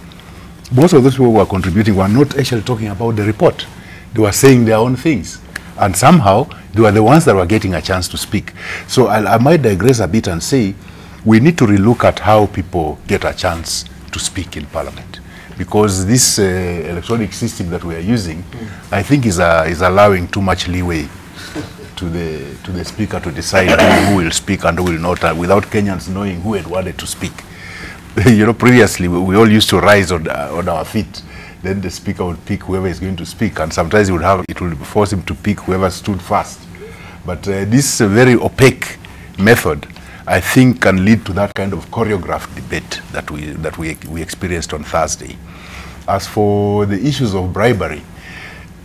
Most of those people who were contributing were not actually talking about the report. They were saying their own things. And somehow, they were the ones that were getting a chance to speak. So I might digress a bit and say, we need to relook at how people get a chance to speak in Parliament. Because this electronic system that we are using, I think is allowing too much leeway to the speaker to decide who will speak and who will not, without Kenyans knowing who had wanted to speak. You know, previously we all used to rise on our feet. Then the speaker would pick whoever is going to speak, and sometimes it would force him to pick whoever stood first. But this very opaque method, I think, can lead to that kind of choreographed debate that we experienced on Thursday. As for the issues of bribery,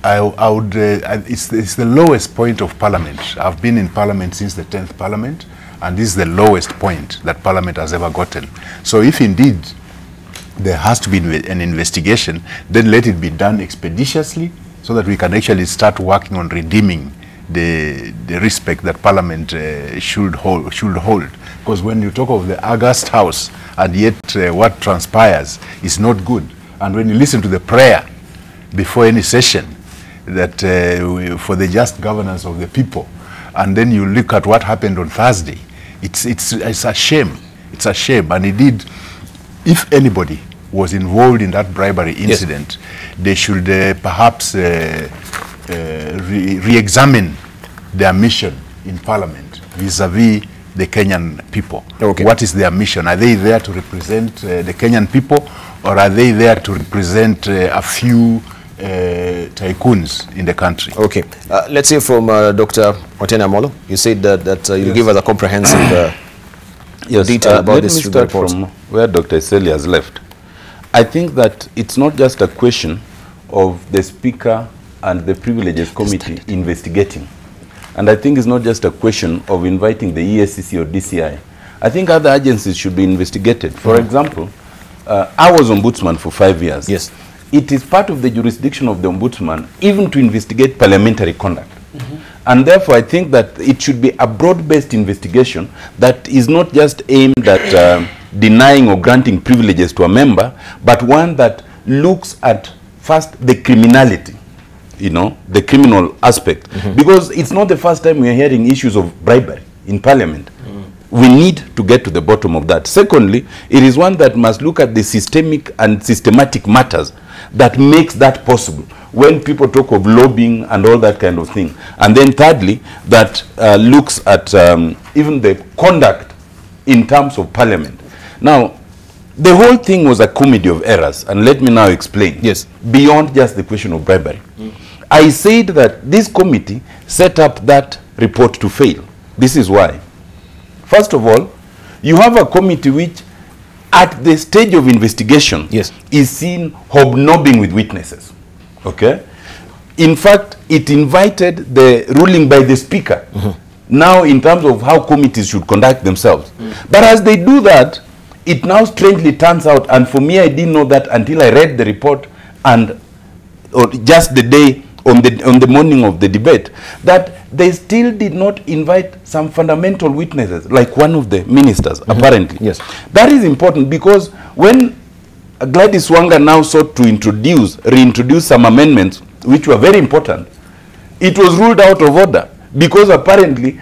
it's the lowest point of Parliament. I've been in Parliament since the 10th Parliament, and this is the lowest point that Parliament has ever gotten. So if indeed there has to be an investigation, then let it be done expeditiously so that we can actually start working on redeeming the respect that Parliament should hold. Because when you talk of the august house, and yet what transpires is not good. And when you listen to the prayer before any session, that for the just governance of the people, and then you look at what happened on Thursday, it's a shame. It's a shame. And indeed, if anybody was involved in that bribery incident, yes, they should perhaps re-examine their mission in Parliament vis-a-vis the Kenyan people. Okay. What is their mission? Are they there to represent the Kenyan people, or are they there to represent a few tycoons in the country?
Okay. Let's hear from Dr. Otieno Amolo. You said that you'll give us a comprehensive detail about this report.
Let me start from where Dr. Eseli has left. I think that it's not just a question of the Speaker and the Privileges Committee investigating. And I think it's not just a question of inviting the ESCC or DCI. I think other agencies should be investigated. For example, I was ombudsman for 5 years.
Yes.
It is part of the jurisdiction of the ombudsman even to investigate parliamentary conduct. And therefore, I think that it should be a broad-based investigation that is not just aimed at denying or granting privileges to a member, but one that looks at first the criminality, you know, the criminal aspect. Because it's not the first time we are hearing issues of bribery in Parliament. We need to get to the bottom of that. Secondly, it is one that must look at the systemic and systematic matters that makes that possible when people talk of lobbying and all that kind of thing. And then thirdly, that looks at even the conduct in terms of Parliament. Now, the whole thing was a comedy of errors, and let me now explain.
Yes.
Beyond just the question of bribery. I said that this committee set up that report to fail. This is why. First of all, you have a committee which, at the stage of investigation,
yes,
is seen hobnobbing with witnesses. Okay? In fact, it invited the ruling by the Speaker, now in terms of how committees should conduct themselves. But as they do that, it now strangely turns out, and for me, I didn't know that until I read the report and just the day on the morning of the debate, that they still did not invite some fundamental witnesses, like one of the ministers, apparently.
Yes.
That is important, because when Gladys Wanga now sought to reintroduce some amendments, which were very important, it was ruled out of order, because apparently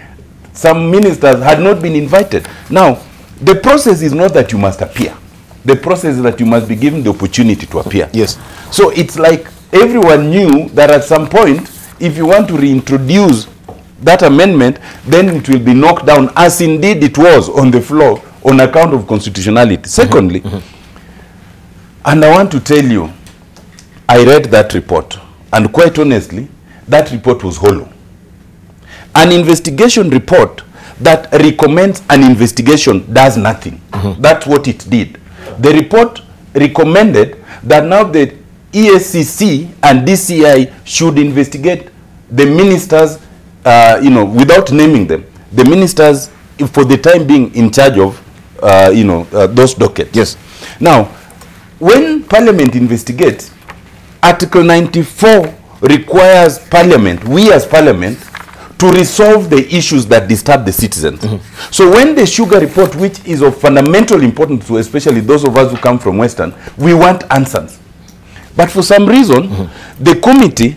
some ministers had not been invited. Now, the process is not that you must appear. The process is that you must be given the opportunity to appear.
Yes.
So it's like everyone knew that at some point, if you want to reintroduce that amendment, then it will be knocked down, as indeed it was on the floor on account of constitutionality. Secondly, and I want to tell you, I read that report, and quite honestly, that report was hollow. An investigation report that recommends an investigation does nothing. That's what it did. The report recommended that now the ESCC and DCI should investigate the ministers, without naming them, the ministers for the time being in charge of, those dockets.
Yes.
Now, when Parliament investigates, Article 94 requires Parliament, we as Parliament, to resolve the issues that disturb the citizens. So when the sugar report, which is of fundamental importance to especially those of us who come from Western, we want answers. But for some reason, the committee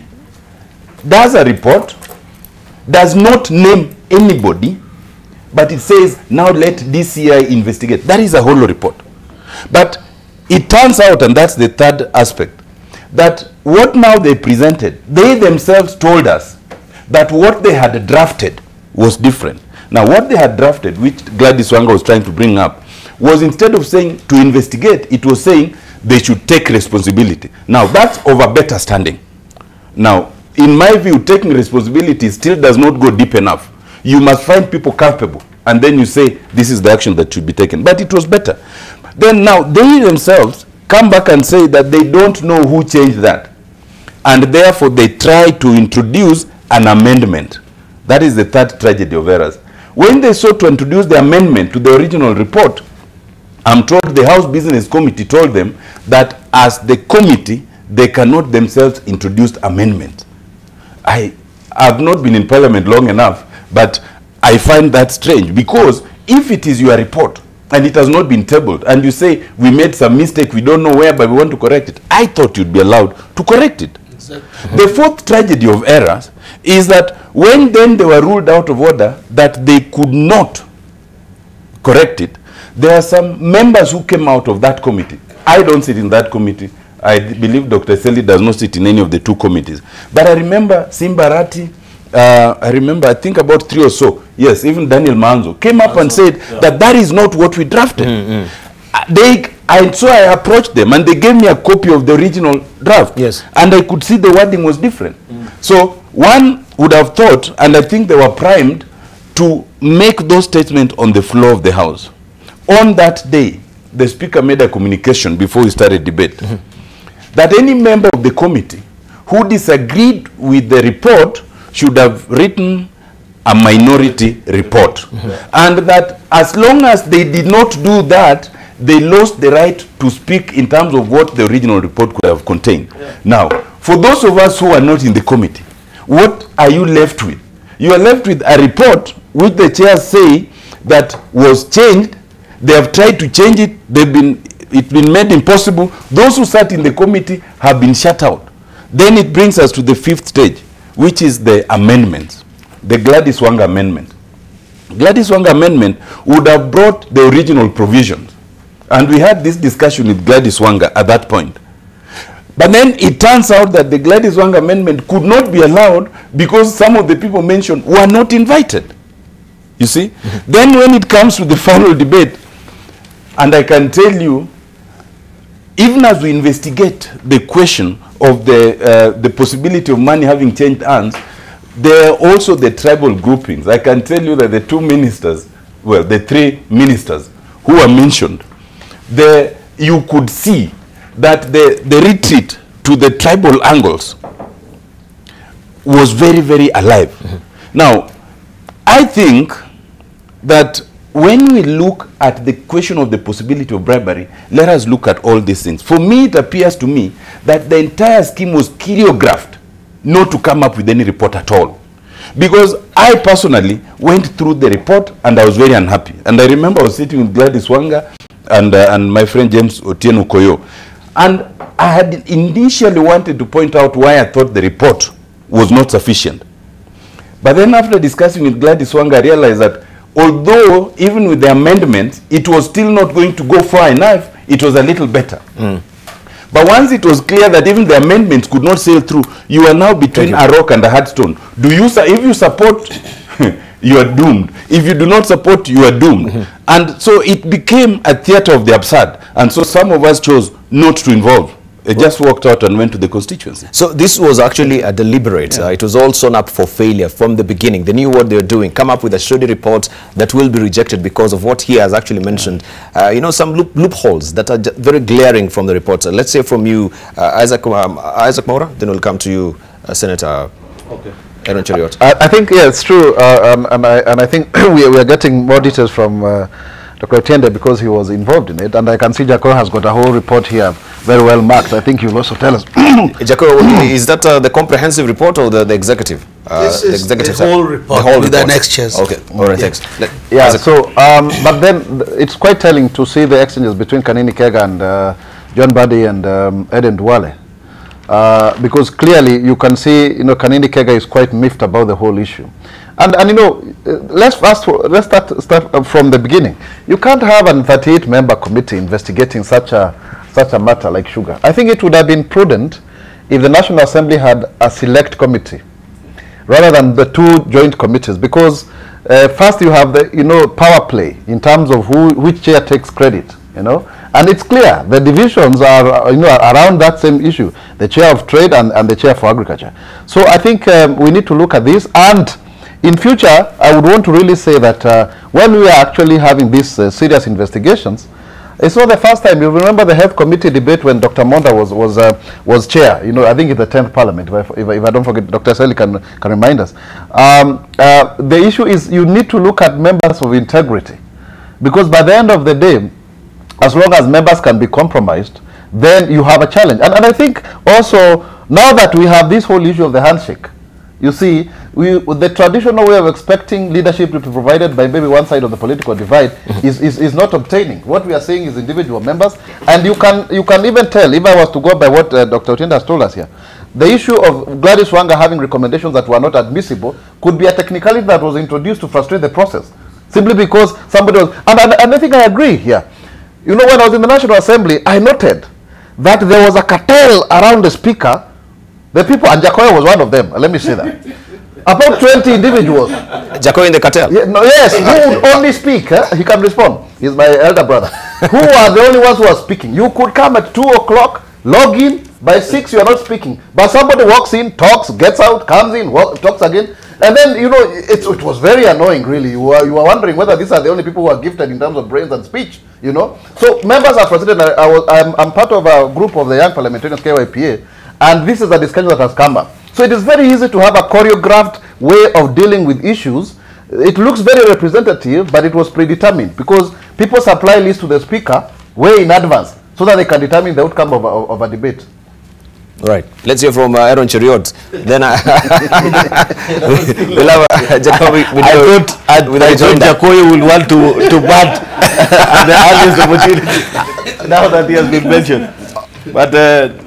does a report, does not name anybody, but it says, now let DCI investigate. That is a hollow report. But it turns out, and that's the third aspect, that what now they presented, they themselves told us that what they had drafted was different. Now, what they had drafted, which Gladys Wanga was trying to bring up, was instead of saying to investigate, it was saying they should take responsibility. Now, that's of a better standing. Now, in my view, taking responsibility still does not go deep enough. You must find people culpable, and then you say, this is the action that should be taken. But it was better. Then now, they themselves come back and say that they don't know who changed that. And therefore, they try to introduce an amendment. That is the third tragedy of errors. When they sought to introduce the amendment to the original report, I'm told the House Business Committee told them that as the committee, they cannot themselves introduce amendments. I have not been in Parliament long enough, but I find that strange, because if it is your report and it has not been tabled and you say we made some mistake, we don't know where, but we want to correct it, I thought you'd be allowed to correct it. Exactly. The fourth tragedy of errors is that when then they were ruled out of order that they could not correct it, there are some members who came out of that committee. I don't sit in that committee. I believe Dr. Seli does not sit in any of the two committees. But I remember Simbarati, I think about 3 or so, yes, even Daniel Manzo came up and said that that is not what we drafted. So I approached them and they gave me a copy of the original draft.
Yes.
And I could see the wording was different. So one would have thought, and I think they were primed to make those statements on the floor of the House. On that day, the Speaker made a communication before we started debate that any member of the committee who disagreed with the report should have written a minority report. And that as long as they did not do that, they lost the right to speak in terms of what the original report could have contained. Now, for those of us who are not in the committee, what are you left with? You are left with a report which the chairs say that was changed. They have tried to change it. It's been made impossible. Those who sat in the committee have been shut out. Then it brings us to the fifth stage, which is the amendments, the Gladys Wanga amendment. Gladys Wanga amendment would have brought the original provisions. And we had this discussion with Gladys Wanga at that point. But then it turns out that the Gladys Wanga amendment could not be allowed because some of the people mentioned were not invited. You see? Then when it comes to the final debate, and I can tell you, even as we investigate the question of the possibility of money having changed hands, there are also the tribal groupings. I can tell you that the two ministers, well, the three ministers who were mentioned, you could see that the retreat to the tribal angles was very, very alive. Now, I think that when we look at the question of the possibility of bribery, let us look at all these things. For me, it appears to me that the entire scheme was choreographed not to come up with any report at all. Because I personally went through the report and I was very unhappy. And I remember I was sitting with Gladys Wanga and my friend James Otieno Koyo. And I had initially wanted to point out why I thought the report was not sufficient. But then after discussing with Gladys Wanga, I realized that although even with the amendments, it was still not going to go far enough, it was a little better. But once it was clear that even the amendments could not sail through, you are now between a rock and a hard stone. If you support, you are doomed. If you do not support, you are doomed. And so it became a theater of the absurd. And so some of us chose not to involve. It just walked out and went to the constituency.
So this was actually a deliberate. It was all sewn up for failure from the beginning. They knew what they were doing. Come up with a shoddy report that will be rejected because of what he has actually mentioned. You know, some loopholes that are very glaring from the report. Let's say from you, Isaac Maura. Then we'll come to you, Senator. Okay. Aaron Cheriot.
I think it's true, and I think we are getting more details from Dr. Otiende because he was involved in it, and I can see Jaco has got a whole report here, very well marked. I think you'll also tell us.
Jaco, is that the comprehensive report or the executive?
This is
the executive
whole report with an exchange.
Okay, all right, thanks.
Yeah, so, but then it's quite telling to see the exchanges between Kanini Kega and John Buddy and Eden Duale. Because clearly you can see, you know, Kanini Kega is quite miffed about the whole issue. And you know, let's start from the beginning. You can't have a 38-member committee investigating such a matter like sugar. I think it would have been prudent if the National Assembly had a select committee rather than the two joint committees, because first you have the, you know, power play in terms of which chair takes credit, you know, and it's clear the divisions are, you know, around that same issue, the chair of trade and the chair for agriculture. So I think we need to look at this, and in future I would want to really say that when we are actually having these serious investigations, it's not the first time. You remember the health committee debate when Dr. Monda was chair. You know, I think it's the 10th parliament. If I don't forget, Dr. Seli can remind us. The issue is you need to look at members of integrity, because by the end of the day, as long as members can be compromised, then you have a challenge. And I think also now that we have this whole issue of the handshake, you see, the traditional way of expecting leadership to be provided by maybe one side of the political divide is not obtaining. What we are saying is individual members, and you can even tell, if I was to go by what Dr. Otiende has told us here, the issue of Gladys Wanga having recommendations that were not admissible could be a technicality that was introduced to frustrate the process, simply because somebody was, and I think I agree here. You know, when I was in the National Assembly, I noted that there was a cartel around the speaker. The people, and Jacoy was one of them, let me say that. About 20 individuals.
Jacoy in the cartel?
Yeah, no, yes, who would only speak, he can respond. He's my elder brother. Who are the only ones who are speaking? You could come at 2 o'clock, log in, by 6 you are not speaking. But somebody walks in, talks, gets out, comes in, talks again. And then, you know, it was very annoying, really. You are wondering whether these are the only people who are gifted in terms of brains and speech, you know. So members are frustrated. I'm part of a group of the young parliamentarians, KYPA, and this is a discussion that has come up. So it is very easy to have a choreographed way of dealing with issues. It looks very representative, but it was predetermined because people supply lists to the speaker way in advance so that they can determine the outcome of a debate.
Right. Let's hear from Aaron Cheriot. Then we'll have Jacoby.
I thought Jacoby would want to bat at the earliest opportunity now that he has been mentioned. But,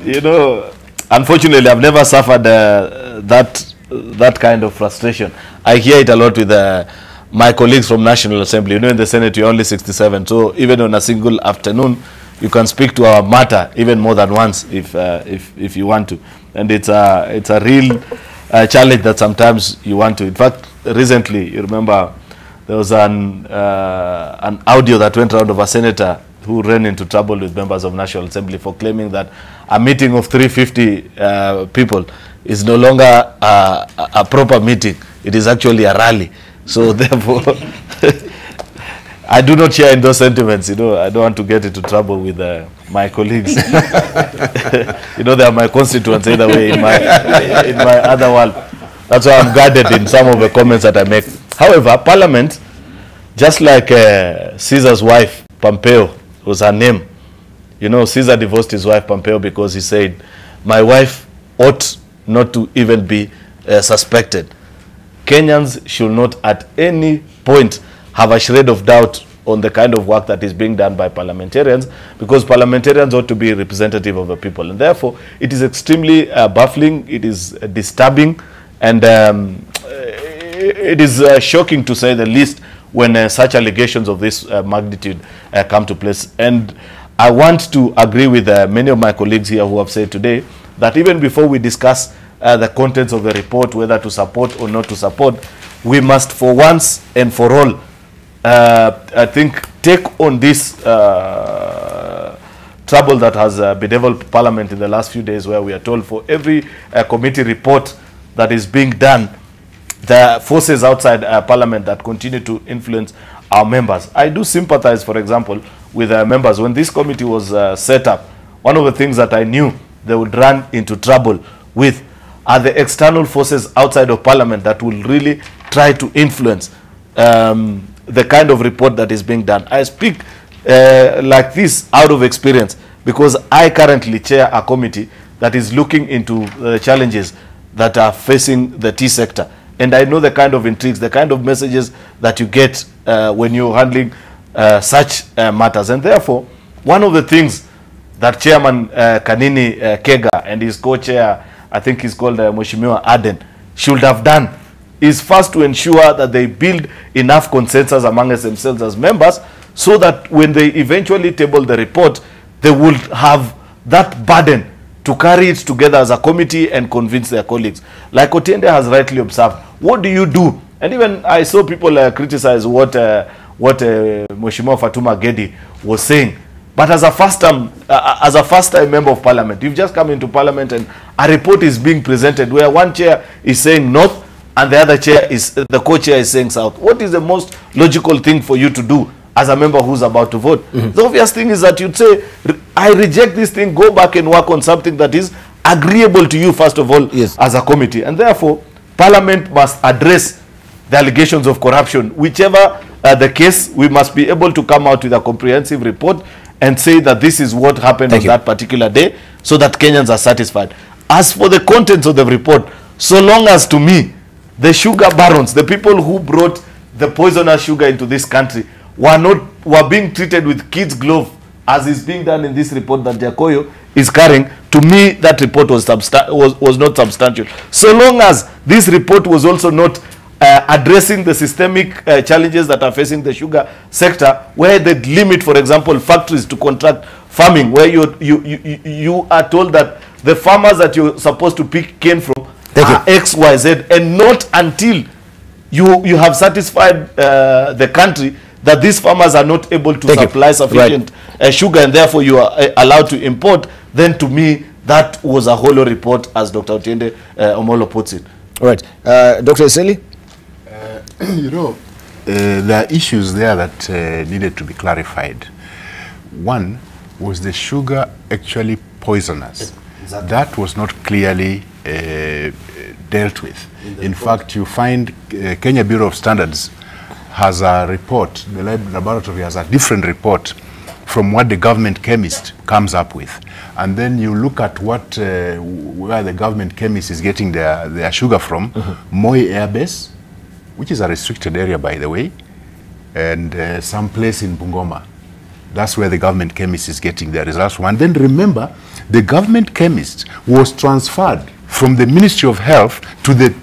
you know, unfortunately, I've never suffered that kind of frustration. I hear it a lot with my colleagues from National Assembly. You know, in the Senate, you're only 67. So even on a single afternoon, you can speak to our matter even more than once if you want to. And it's a real challenge that sometimes you want to. In fact, recently, you remember, there was an audio that went around of a senator who ran into trouble with members of National Assembly for claiming that a meeting of 350 people is no longer a proper meeting. It is actually a rally. So therefore, I do not share in those sentiments. You know, I don't want to get into trouble with my colleagues. You know, they are my constituents either way in my other world. That's why I'm guarded in some of the comments that I make. However, Parliament, just like Caesar's wife, Pompeo, was her name. You know, Caesar divorced his wife Pompeo because he said, my wife ought not to even be suspected. Kenyans should not at any point have a shred of doubt on the kind of work that is being done by parliamentarians, because parliamentarians ought to be representative of the people. And therefore, it is extremely baffling, it is disturbing, and it is shocking to say the least when such allegations of this magnitude come to place. And I want to agree with many of my colleagues here who have said today that even before we discuss the contents of the report, whether to support or not to support, we must for once and for all, I think, take on this trouble that has bedeviled Parliament in the last few days, where we are told for every committee report that is being done, the forces outside Parliament that continue to influence our members. I do sympathize, for example, with members. When this committee was set up, one of the things that I knew they would run into trouble with are the external forces outside of Parliament that will really try to influence the kind of report that is being done. I speak like this out of experience because I currently chair a committee that is looking into the challenges that are facing the tea sector. And I know the kind of intrigues, the kind of messages that you get when you're handling such matters. And therefore, one of the things that Chairman Kanini Kega and his co-chair, I think he's called Mheshimiwa Aden, should have done is first to ensure that they build enough consensus amongst themselves as members so that when they eventually table the report, they will have that burden to carry it together as a committee and convince their colleagues. Like Otiende has rightly observed, what do you do? And even I saw people criticize what Mheshimiwa Fatuma Gedi was saying. But as a first-time member of Parliament, you've just come into Parliament and a report is being presented where one chair is saying north and the other chair is, the co-chair is saying south. What is the most logical thing for you to do as a member who's about to vote? The obvious thing is that you'd say, I reject this thing, go back and work on something that is agreeable to you, first of all, as a committee. And therefore, Parliament must address the allegations of corruption. Whichever the case, we must be able to come out with a comprehensive report and say that this is what happened on that particular day so that Kenyans are satisfied. As for the contents of the report, so long as to me, the sugar barons, the people who brought the poisonous sugar into this country, were being treated with kids' glove, as is being done in this report that Jakoyo is carrying. To me, that report was not substantial. So long as this report was also not addressing the systemic challenges that are facing the sugar sector, where they limit, for example, factories to contract farming, where you are told that the farmers that you're supposed to pick cane from are X, Y, Z, and not until you have satisfied the country that these farmers are not able to supply sufficient sugar, and therefore you are allowed to import, then to me, that was a hollow report, as Dr. Otiende Omolo puts it.
All right. Dr. Eseli?
You know, there are issues there that needed to be clarified. One was the sugar actually poisonous. Exactly. That was not clearly dealt with. In fact, you find Kenya Bureau of Standards has a report, the laboratory has a different report from what the government chemist comes up with. And then you look at what where the government chemist is getting their sugar from, Moi Air Base, which is a restricted area, by the way, and some place in Bungoma. That's where the government chemist is getting their results from. And then remember, the government chemist was transferred from the Ministry of Health to the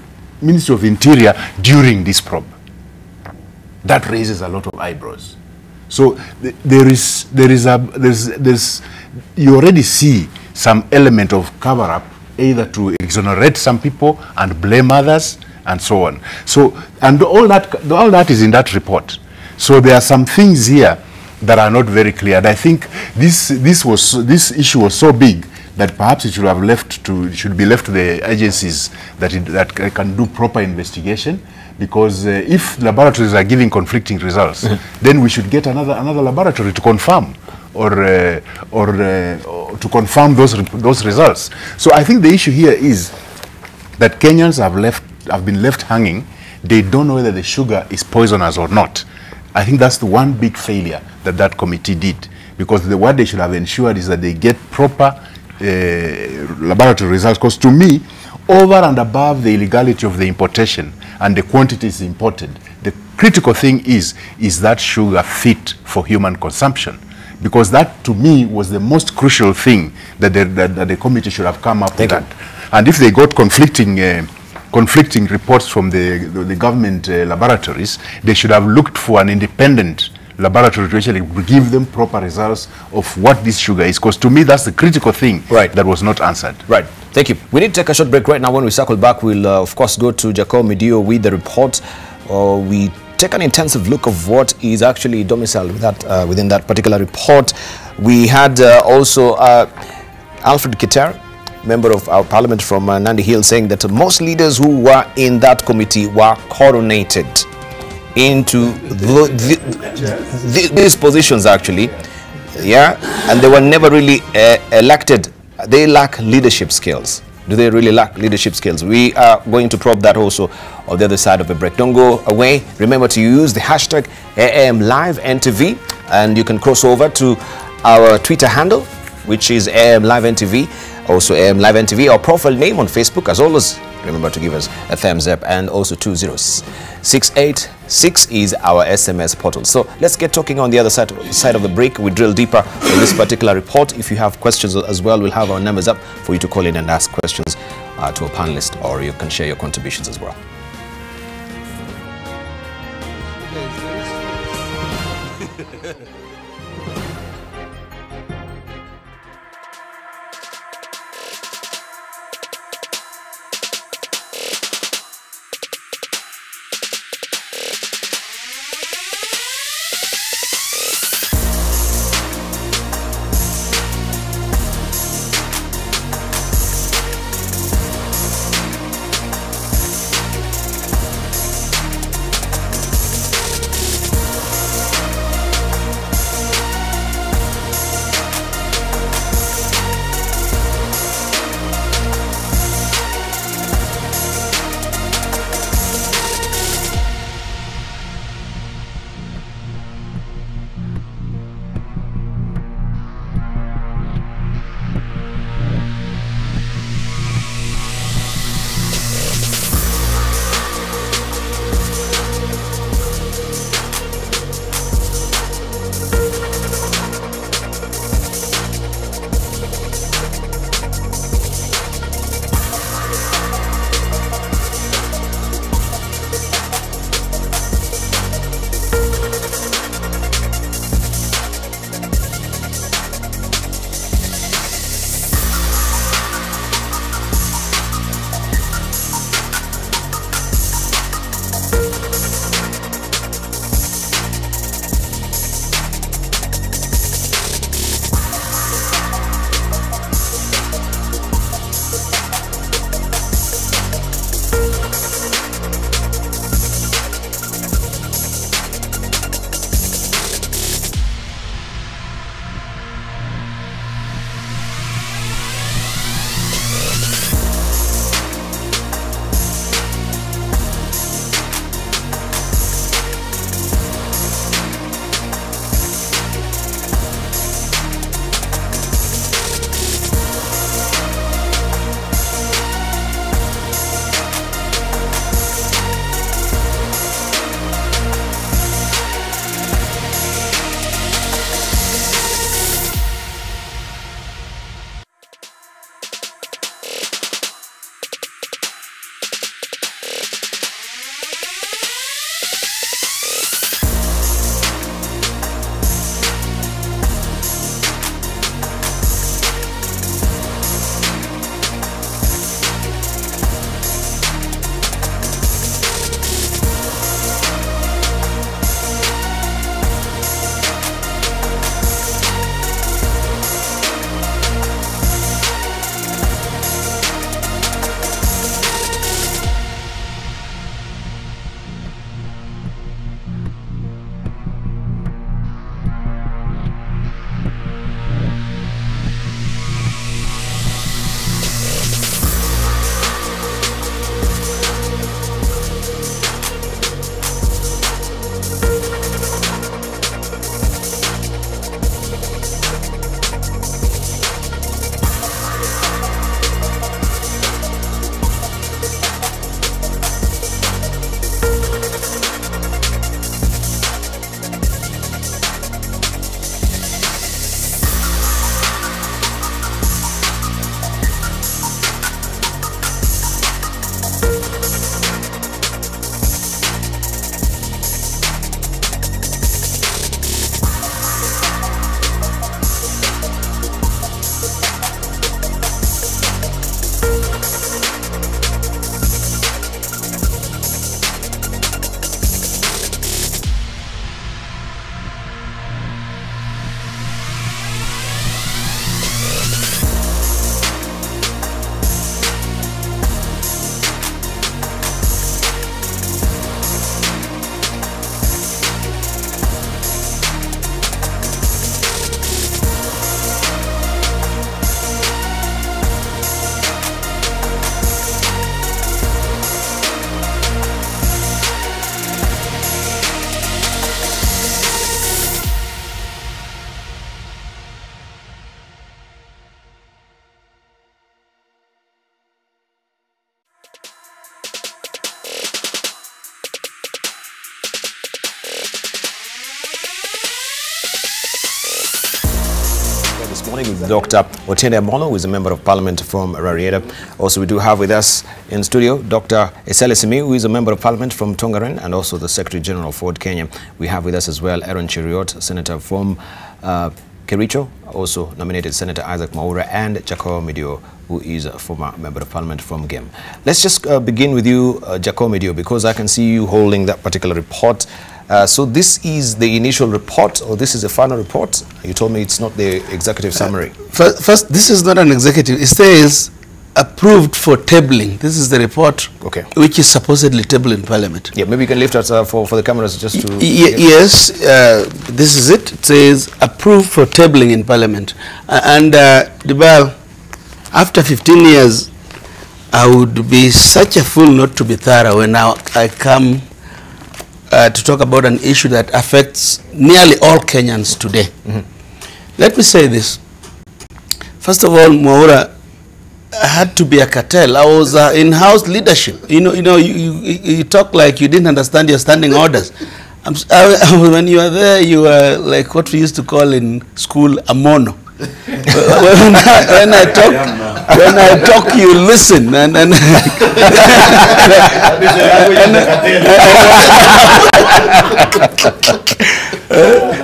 Ministry of Interior during this probe. That raises a lot of eyebrows. So you already see some element of cover-up, either to exonerate some people and blame others, and so on. So, and all that is in that report. So there are some things here that are not very clear. And I think this issue was so big that perhaps it should be left to the agencies that can do proper investigation. Because if laboratories are giving conflicting results, then we should get another laboratory to confirm or to confirm those results. So I think the issue here is that Kenyans have been left hanging. They don't know whether the sugar is poisonous or not. I think that's the one big failure that committee did, because what they should have ensured is that they get proper laboratory results. Because to me, over and above the illegality of the importation and the quantities imported, the critical thing is that sugar fit for human consumption? Because that, to me, was the most crucial thing that the committee should have come up with that. And if they got conflicting conflicting reports from the government laboratories, they should have looked for an independent laboratory to actually give them proper results of what this sugar is. Because to me, that's the critical thing that was not answered.
Right. Thank you. We need to take a short break right now. When we circle back, we'll, of course, go to Jacob Medio with the report. We take an intensive look of what is actually domiciled within that particular report. We had also Alfred Keter, member of our parliament from Nandi Hill, saying that most leaders who were in that committee were coronated into these positions actually, and they were never really elected. They lack leadership skills. Do they really lack leadership skills? We are going to probe that also on the other side of the break. Don't go away. Remember to use the hashtag AMLiveNTV, and you can cross over to our Twitter handle, which is AMLiveNTV. Also AMLiveNTV, our profile name on Facebook. As always, remember to give us a thumbs up, and also 20686 is our SMS portal. So let's get talking on the other side of the break. We drill deeper in this particular report. If you have questions as well, we'll have our numbers up for you to call in and ask questions to a panelist, or you can share your contributions as well. morning with Dr. Otiende Amolo, who is a member of parliament from Rarieda. Also, we do have with us in studio Dr. Esele Simi, who is a member of parliament from Tongaren, and also the Secretary General of Ford Kenya. We have with us as well Aaron Cheriot, Senator from Kericho, also nominated Senator Isaac Mwaura, and Jacob Medio, who is a former member of parliament from Gem. Let's just begin with you, Jacob Medio, because I can see you holding that particular report. So this is the initial report, or this is the final report? You told me it's not the executive summary.
First, this is not an executive. It says approved for tabling. This is the report,
okay,
which is supposedly tabled in Parliament.
Yeah, maybe you can lift us for the cameras just to...
Yes, this is it. It says approved for tabling in Parliament. Debarl, after 15 years, I would be such a fool not to be thorough when I come to talk about an issue that affects nearly all Kenyans today. Let me say this. First of all, Mwaura had to be a cartel. I was in-house leadership. You talk like you didn't understand your standing orders. When you were there, you were like what we used to call in school a mono. when I talk, you listen.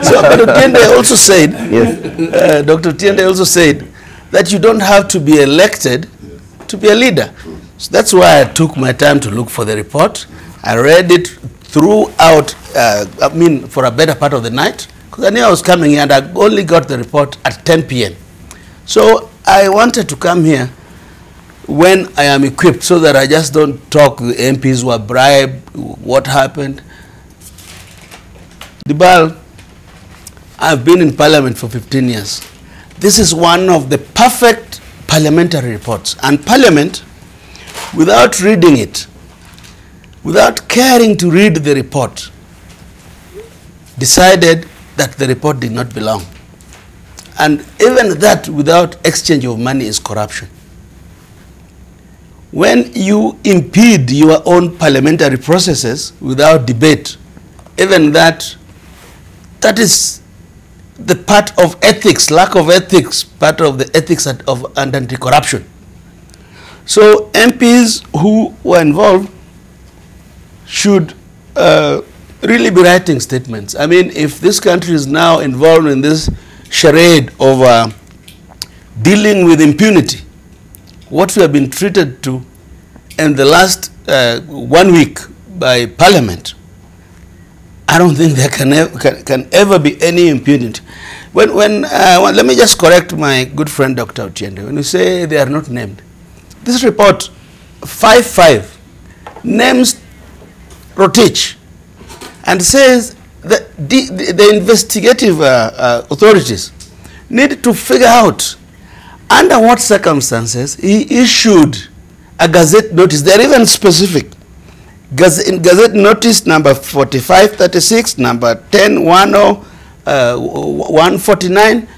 So, but Otiende also said, yes. Dr. Otiende also said that you don't have to be elected to be a leader. So that's why I took my time to look for the report. I read it throughout, for a better part of the night, because I knew I was coming here and I only got the report at 10 p.m. So I wanted to come here when I am equipped so that I just don't talk the MPs were bribed, what happened. Debarl, I've been in Parliament for 15 years. This is one of the perfect parliamentary reports. And Parliament, without reading it, without caring to read the report, decided that the report did not belong. And even that, without exchange of money, is corruption. When you impede your own parliamentary processes without debate, even that is the part of ethics, lack of ethics, part of the ethics of anti-corruption. So MPs who were involved should really be writing statements. I mean, if this country is now involved in this charade of dealing with impunity, what we have been treated to in the last 1 week by Parliament, I don't think there can ever be any impunity. Let me just correct my good friend Dr. Otiende. When you say they are not named, this report 5.5 names Rotich and says that the investigative authorities need to figure out under what circumstances he issued a gazette notice. They're even specific. Gazette notice number 4536, number 1010, 149,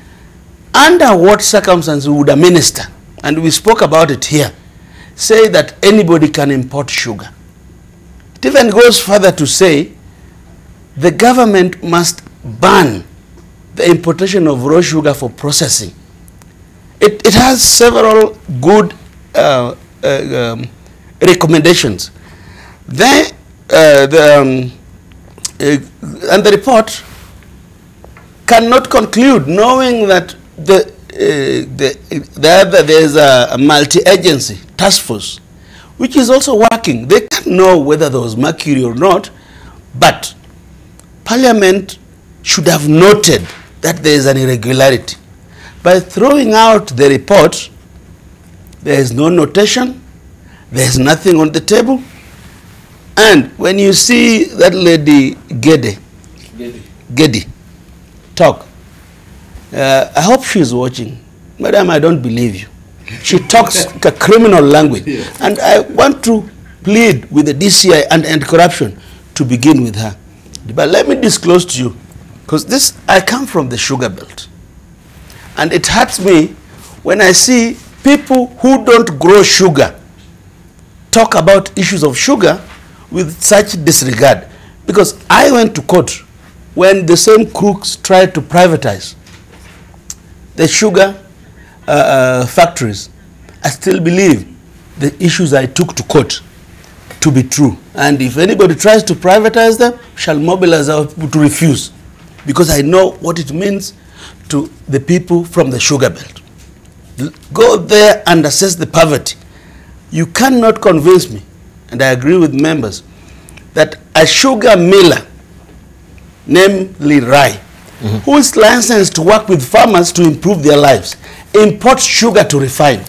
under what circumstances would a minister, and we spoke about it here, say that anybody can import sugar. It even goes further to say the government must ban the importation of raw sugar for processing. It has several good recommendations. Then, and the report cannot conclude, knowing that there is a multi-agency task force which is also working. They can't know whether there was mercury or not, but Parliament should have noted that there is an irregularity. By throwing out the report, there is no notation, there is nothing on the table. And when you see that lady Gedi talk, I hope she's watching. Madam, I don't believe you. She talks a criminal language. Yeah. And I want to plead with the DCI and corruption to begin with her. But let me disclose to you, because I come from the sugar belt. And it hurts me when I see people who don't grow sugar talk about issues of sugar with such disregard. Because I went to court when the same crooks tried to privatize the sugar factories, I still believe the issues I took to court to be true. And if anybody tries to privatize them, shall mobilize our people to refuse. Because I know what it means to the people from the sugar belt. Go there and assess the poverty. You cannot convince me, and I agree with members, that a sugar miller, namely Rai, who is licensed to work with farmers to improve their lives, imports sugar to refine.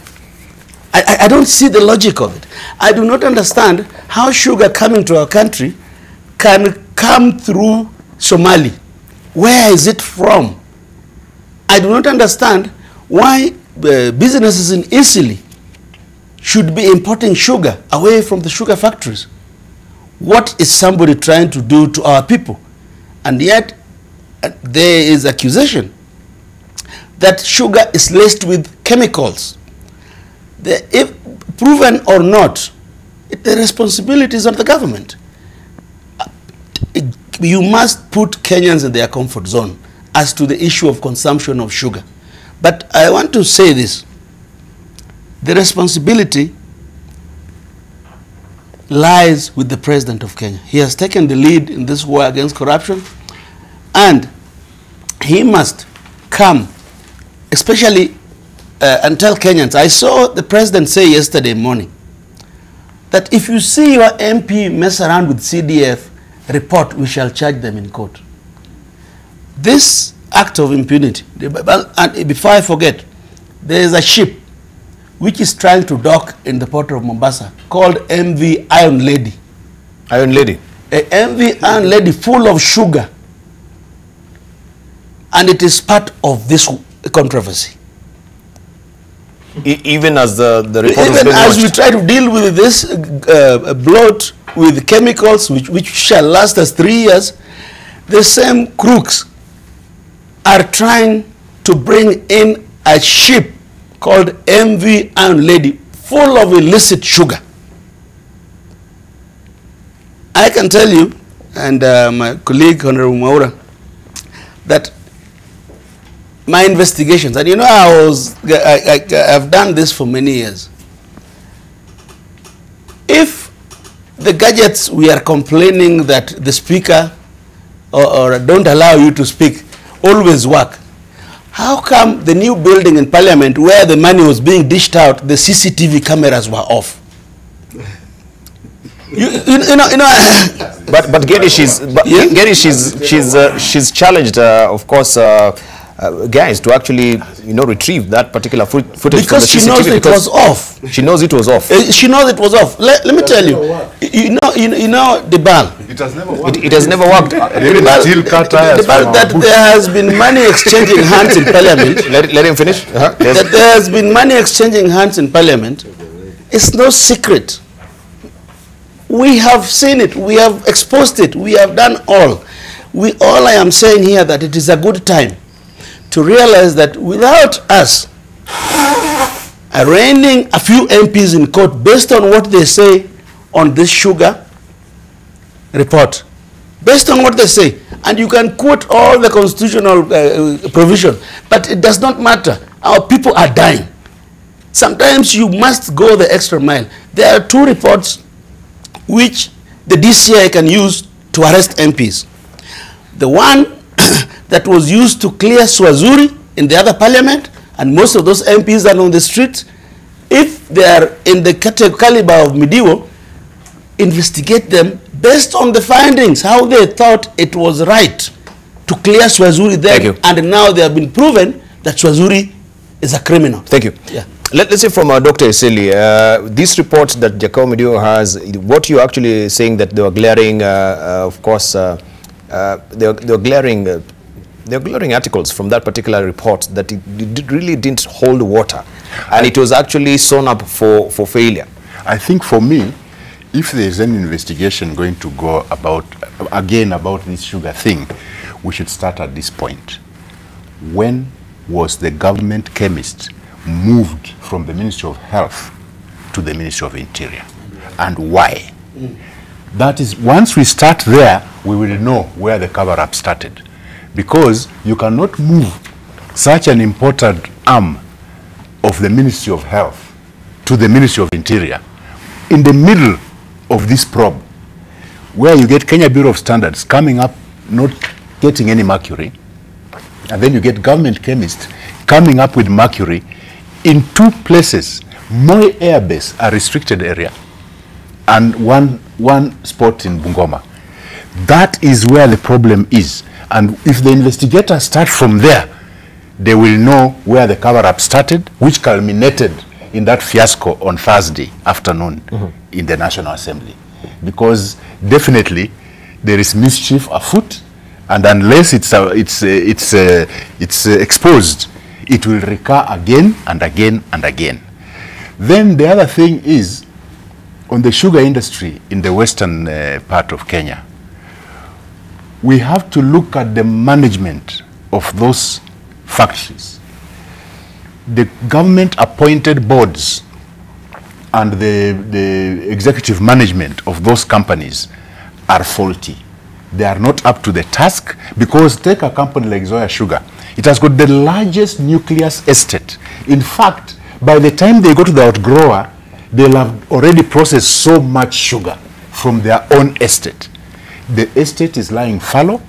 I don't see the logic of it. I do not understand how sugar coming to our country can come through Somali. Where is it from? I do not understand why businesses in Italy should be importing sugar away from the sugar factories. What is somebody trying to do to our people? And yet, there is accusation that sugar is laced with chemicals. If proven or not, the responsibility is on the government. You must put Kenyans in their comfort zone as to the issue of consumption of sugar. But I want to say this. The responsibility lies with the President of Kenya. He has taken the lead in this war against corruption, and he must come, especially and tell Kenyans. I saw the President say yesterday morning that if you see your MP mess around with CDF report, we shall charge them in court. This act of impunity, and before I forget, there is a ship which is trying to dock in the port of Mombasa called MV Iron Lady.
Iron Lady?
A MV Iron Lady full of sugar. And it is part of this controversy.
Even as the report
even as we try to deal with this bloat with chemicals which shall last us 3 years, the same crooks are trying to bring in a ship called MV Iron Lady full of illicit sugar. I can tell you, and my colleague Honorable Maura, that my investigations, and you know I've done this for many years. If the gadgets we are complaining that the speaker or don't allow you to speak always work, how come the new building in Parliament where the money was being dished out, the CCTV cameras were off? you know.
But Gedi, she's challenged, of course, guys to actually retrieve that particular footage
because
from the CCTV.
She knows it was off.
She knows it was off.
She knows it was off. Let me tell you. You know Debarl.
It has never worked.
It has never worked.
Debarl, that there has been money exchanging hands in Parliament.
Let him finish. Yes.
That there has been money exchanging hands in Parliament. It's no secret. We have seen it. We have exposed it. We have done all. All I am saying here that it is a good time to realize that without us arraigning a few MPs in court based on what they say on this sugar report, based on what they say, and you can quote all the constitutional provision, but it does not matter. Our people are dying. Sometimes you must go the extra mile. There are 2 reports which the DCI can use to arrest MPs. The one that was used to clear Swazuri in the other parliament, and most of those MPs are on the streets. If they are in the caliber of Midiwo, investigate them based on the findings, how they thought it was right to clear Swazuri then, and now they have been proven that Swazuri is a criminal.
Thank you.
Yeah.
Let's say from Dr. Eseli, this report that Jacob Midiwo has, what you're actually saying that they were glaring, of course, they were glaring articles from that particular report that it really didn't hold water, and it was actually sewn up for failure.
I think for me, if there is an investigation going to go about this sugar thing, we should start at this point. When was the government chemist moved from the Ministry of Health to the Ministry of Interior, and why? That is, once we start there, we will know where the cover-up started. Because you cannot move such an important arm of the Ministry of Health to the Ministry of Interior in the middle of this probe, where you get Kenya Bureau of Standards coming up not getting any mercury, and then you get government chemists coming up with mercury in 2 places. Moi Air Base, a restricted area, and one spot in Bungoma. That is where the problem is. And if the investigators start from there, they will know where the cover-up started, which culminated in that fiasco on Thursday afternoon in the National Assembly. Because definitely there is mischief afoot, and unless it's exposed, it will recur again and again and again. Then the other thing is, on the sugar industry in the western part of Kenya, we have to look at the management of those factories. The government appointed boards and the executive management of those companies are faulty. They are not up to the task, because take a company like Zoya Sugar. It has got the largest nucleus estate. In fact, by the time they go to the outgrower, they'll have already processed so much sugar from their own estate. The estate is lying fallow.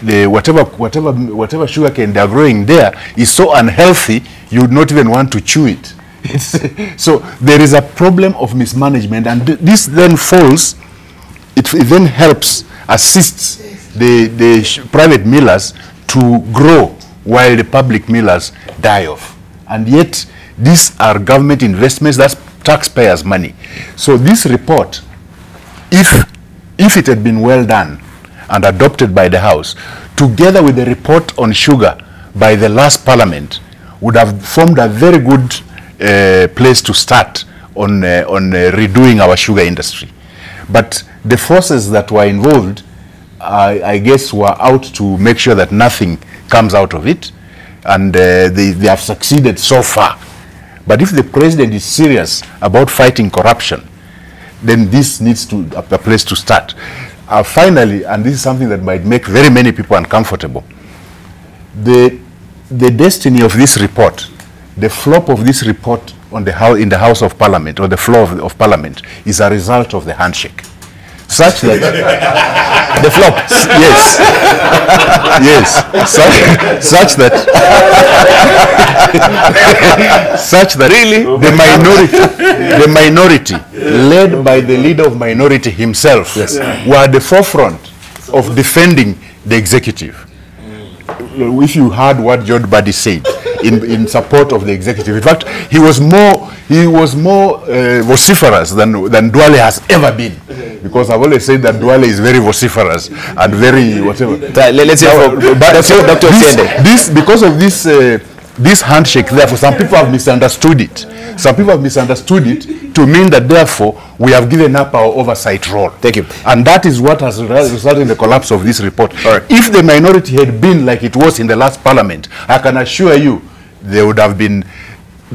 The whatever sugar cane they are growing there is so unhealthy, you would not even want to chew it. So there is a problem of mismanagement, and this then falls, it then helps, assists the private millers to grow while the public millers die off. And yet, these are government investments, that's taxpayers' money. So this report, if it had been well done and adopted by the House, together with the report on sugar by the last Parliament, would have formed a very good place to start on redoing our sugar industry. But the forces that were involved, I guess, were out to make sure that nothing comes out of it, and they have succeeded so far. But if the president is serious about fighting corruption, then this needs to a place to start. Finally, and this is something that might make very many people uncomfortable, the destiny of this report, the flop of this report on in the House of Parliament, or the floor of Parliament, is a result of the handshake. Such that the flop, yes, yes, such that really the minority led by the leader of minority himself, yes, were at the forefront of defending the executive. If you heard what John Buddy said in support of the executive, in fact, he was more vociferous than Duale has ever been, because I've always said that Duale is very vociferous and very whatever.
Let's say Dr.
This because of this handshake, therefore, some people have misunderstood it. Some people have misunderstood it to mean that, therefore, we have given up our oversight role.
Thank you.
And that is what has resulted in the collapse of this report. Right. If the minority had been like it was in the last Parliament, I can assure you, there would have been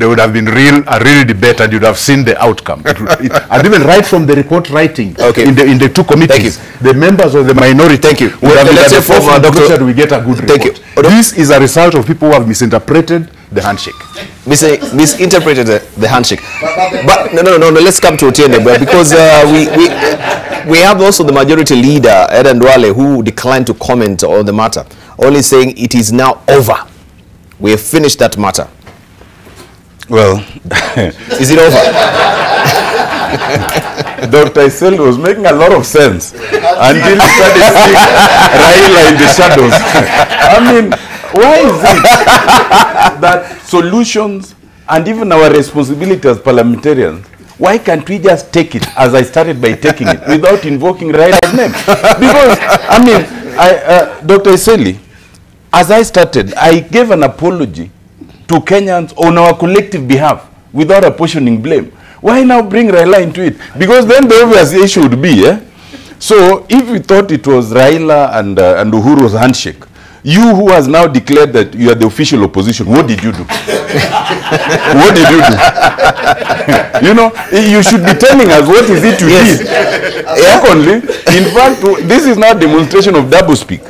a real debate, and you'd have seen the outcome. And even right from the report writing, in the 2 committees, the members of the minority, would have been at the forefront to make sure we get a good report. This is a result of people who have misinterpreted the handshake.
Misinterpreted the handshake. But no, let's come to Otiende, because we have also the majority leader, Eden Duale, who declined to comment on the matter, only saying it is now over. We have finished that matter.
Well,
is it over?
Dr. Isel was making a lot of sense until he started seeing Raila in the shadows. I mean, why is it that solutions and even our responsibility as parliamentarians, why can't we just take it, as I started by taking it, without invoking Raila's name? Because, I mean, Dr. Iseli, as I started, I gave an apology to Kenyans on our collective behalf without apportioning blame. Why now bring Raila into it? Because then the obvious issue would be, so if we thought it was Raila and Uhuru's handshake, you who has now declared that you are the official opposition, what did you do? What did you do? You know, you should be telling us what is it you did. Secondly, in fact, this is not a demonstration of doublespeak.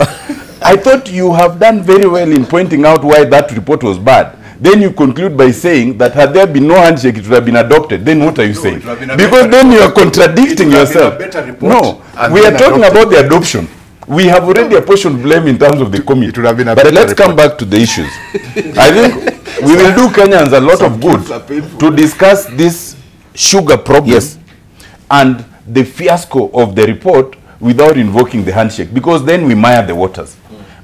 I thought you have done very well in pointing out why that report was bad. Then you conclude by saying that had there been no handshake, it would have been adopted. Then what are you saying? Because then you are contradicting yourself. No, we are talking about the adoption. We have already apportioned blame in terms of the committee. It would have been a but let's come back to the issues. I think we will do Kenyans a lot of good to discuss this sugar problem and the fiasco of the report without invoking the handshake, because then we mire the waters.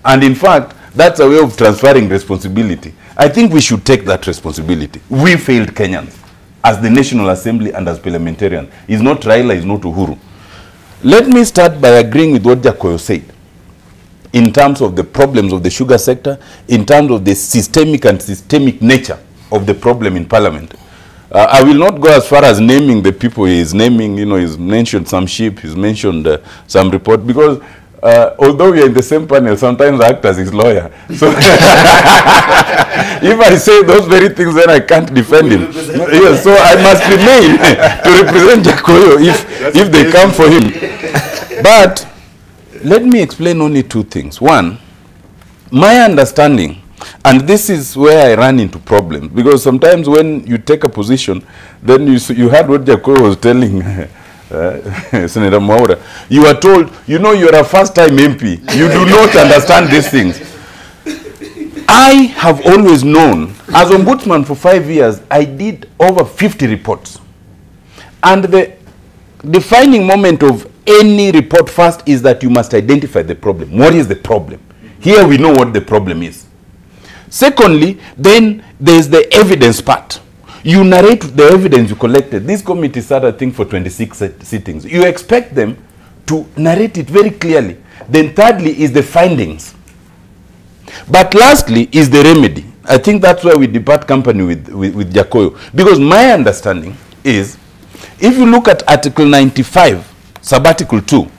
And in fact, that's a way of transferring responsibility. I think we should take that responsibility. We failed Kenyans as the National Assembly and as parliamentarians. It's not Raila, it's not Uhuru. Let me start by agreeing with what Jakoyo said in terms of the problems of the sugar sector, in terms of the systemic nature of the problem in Parliament. I will not go as far as naming the people he is naming. You know, he's mentioned some sheep, he's mentioned some report, because although we are in the same panel, sometimes I act as his lawyer. So if I say those very things, then I can't defend him. Yes, so I must remain to represent Jakoyo if they come for him. But let me explain only two things. One, my understanding, and this is where I run into problems, because sometimes when you take a position, then you heard what Jakoyo was telling Senator Mwaura. You are told, you know, you're a first-time MP. You do not understand these things. I have always known, as ombudsman for 5 years, I did over 50 reports. And the defining moment of any report first is that you must identify the problem. What is the problem? Here we know what the problem is. Secondly, then there's the evidence part. You narrate the evidence you collected. This committee sat, I think, for 26 sittings. You expect them to narrate it very clearly. Then thirdly is the findings. But lastly is the remedy. I think that's where we depart company with Jakoyo. Because my understanding is, if you look at Article 95, Sub-Article 2,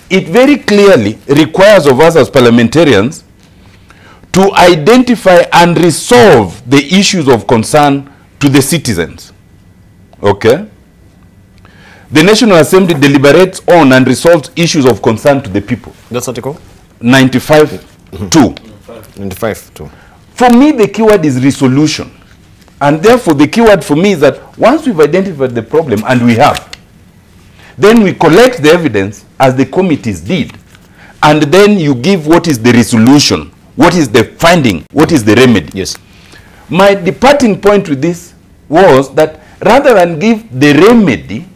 it very clearly requires of us as parliamentarians to identify and resolve the issues of concern to the citizens. Okay? The National Assembly deliberates on and resolves issues of concern to the people.
That's article?
95.2.
95.2.
For me, the keyword is resolution. And therefore, the keyword for me is that once we've identified the problem, and we have, then we collect the evidence as the committees did. And then you give what is the resolution, what is the finding, what is the remedy.
Yes.
My departing point with this was that rather than give the remedy,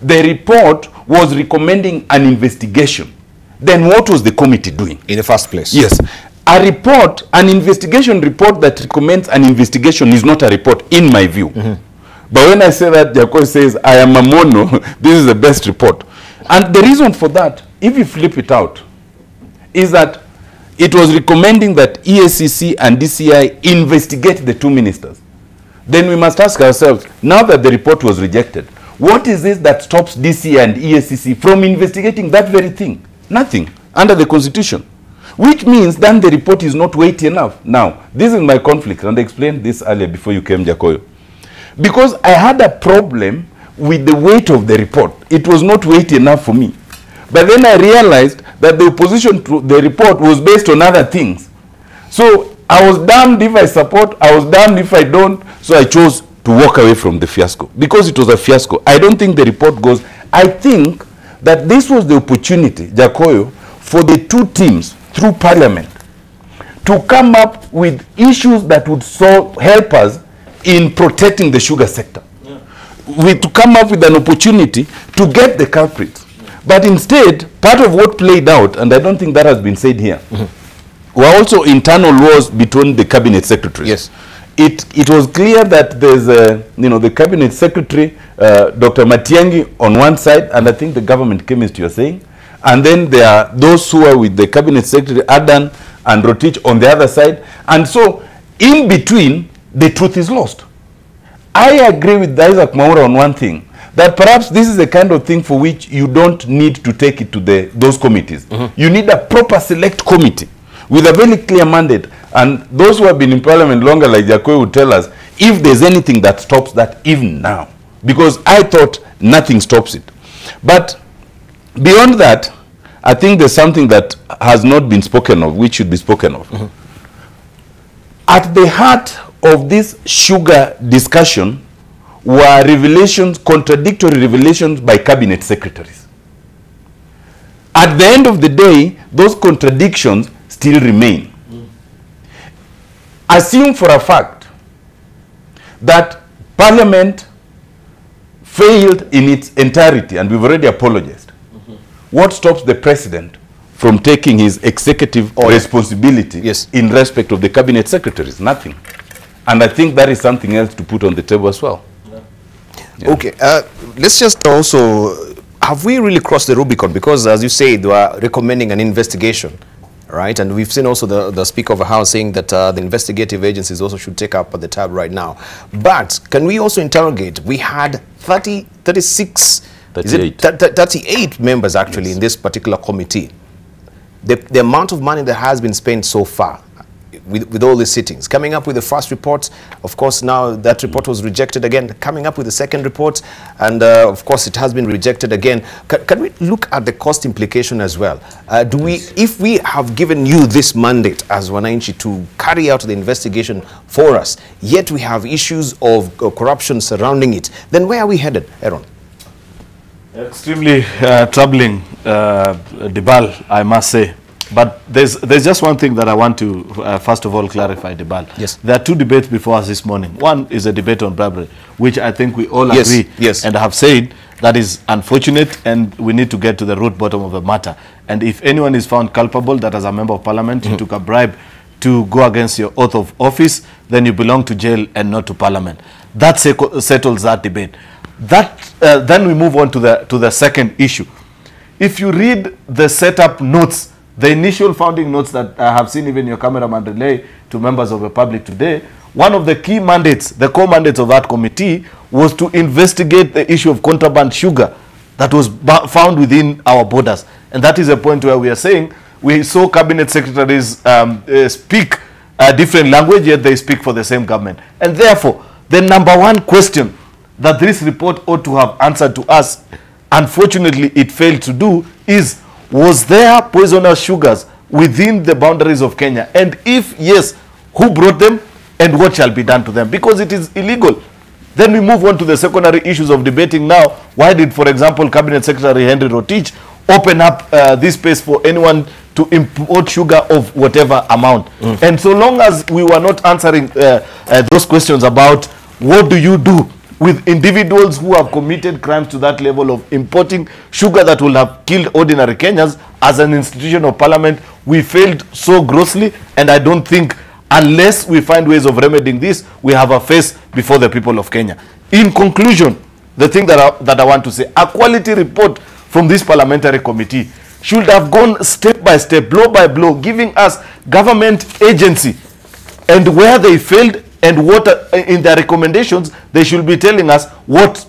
the report was recommending an investigation. Then what was the committee doing?
In the first place.
Yes. A report, an investigation report that recommends an investigation is not a report, in my view. But when I say that, Jakoyo says, I am a mono, this is the best report. And the reason for that, if you flip it out, is that it was recommending that EACC and DCI investigate the two ministers. Then we must ask ourselves, now that the report was rejected, what is it that stops DCI and EACC from investigating that very thing? Nothing, under the Constitution. Which means then the report is not weighty enough. Now, this is my conflict, and I explained this earlier before you came, Jakoyo. Because I had a problem with the weight of the report. It was not weighty enough for me. But then I realized that the opposition to the report was based on other things. So I was damned if I support, I was damned if I don't. So I chose to walk away from the fiasco. Because it was a fiasco. I don't think the report goes. I think that this was the opportunity, Jakoyo, for the two teams through Parliament to come up with issues that would help us in protecting the sugar sector. To come up with an opportunity to get the culprits. But instead, part of what played out, and I don't think that has been said here, were also internal wars between the cabinet secretaries.
Yes.
It was clear that there's the cabinet secretary, Dr. Matiang'i on one side, and I think the government chemist you're saying, and then there are those who are with the cabinet secretary, Adan and Rotich on the other side. And so, in between, the truth is lost. I agree with Isaac Mwaura on one thing, that perhaps this is the kind of thing for which you don't need to take it to those committees. You need a proper select committee with a very clear mandate. And those who have been in Parliament longer, like Jakoyo, would tell us if there's anything that stops that even now. Because I thought nothing stops it. But beyond that, I think there's something that has not been spoken of, which should be spoken of. At the heart of this sugar discussion were revelations, contradictory revelations by cabinet secretaries. At the end of the day, those contradictions still remain. Assume for a fact that Parliament failed in its entirety, and we've already apologized. What stops the President from taking his executive responsibility in respect of the cabinet secretaries? Nothing. And I think that is something else to put on the table as well. Yeah.
Okay, let's just also, have we really crossed the Rubicon? Because as you say, they are recommending an investigation, right? And we've seen also the Speaker of the House saying that the investigative agencies also should take up the tab right now. But can we also interrogate? We had 38 members actually in this particular committee. The amount of money that has been spent so far with all these sittings, coming up with the first report, of course now that report was rejected again, coming up with the second report, and of course it has been rejected again. Can we look at the cost implication as well? If we have given you this mandate as Wananchi to carry out the investigation for us, yet we have issues of corruption surrounding it, then where are we headed, Aaron?
Extremely troubling, Debarl, I must say. But there's just one thing that I want to first of all clarify, Debarl.
Yes.
There are two debates before us this morning. One is a debate on bribery, which I think we all agree and have said that is unfortunate, and we need to get to the root bottom of the matter. And if anyone is found culpable, that as a member of parliament you took a bribe to go against your oath of office, then you belong to jail and not to parliament. That settles that debate. Then we move on to the second issue. If you read the setup notes, the initial founding notes that I have seen even your cameraman relay to members of the public today, one of the key mandates, the core mandates of that committee, was to investigate the issue of contraband sugar that was found within our borders. And that is a point where we are saying we saw cabinet secretaries speak a different language, yet they speak for the same government. And therefore, the number one question that this report ought to have answered to us, unfortunately it failed to do, is was there poisonous sugars within the boundaries of Kenya? And if yes, who brought them and what shall be done to them? Because it is illegal. Then we move on to the secondary issues of debating now. Why did, for example, Cabinet Secretary Henry Rotich open up this space for anyone to import sugar of whatever amount? And so long as we were not answering those questions about what do you do with individuals who have committed crimes to that level of importing sugar that will have killed ordinary Kenyans, as an institution of parliament, we failed so grossly, and I don't think, unless we find ways of remedying this, we have a face before the people of Kenya. In conclusion, the thing that I want to say, a quality report from this parliamentary committee should have gone step by step, blow by blow, giving us government agency and where they failed, and what in their recommendations they should be telling us what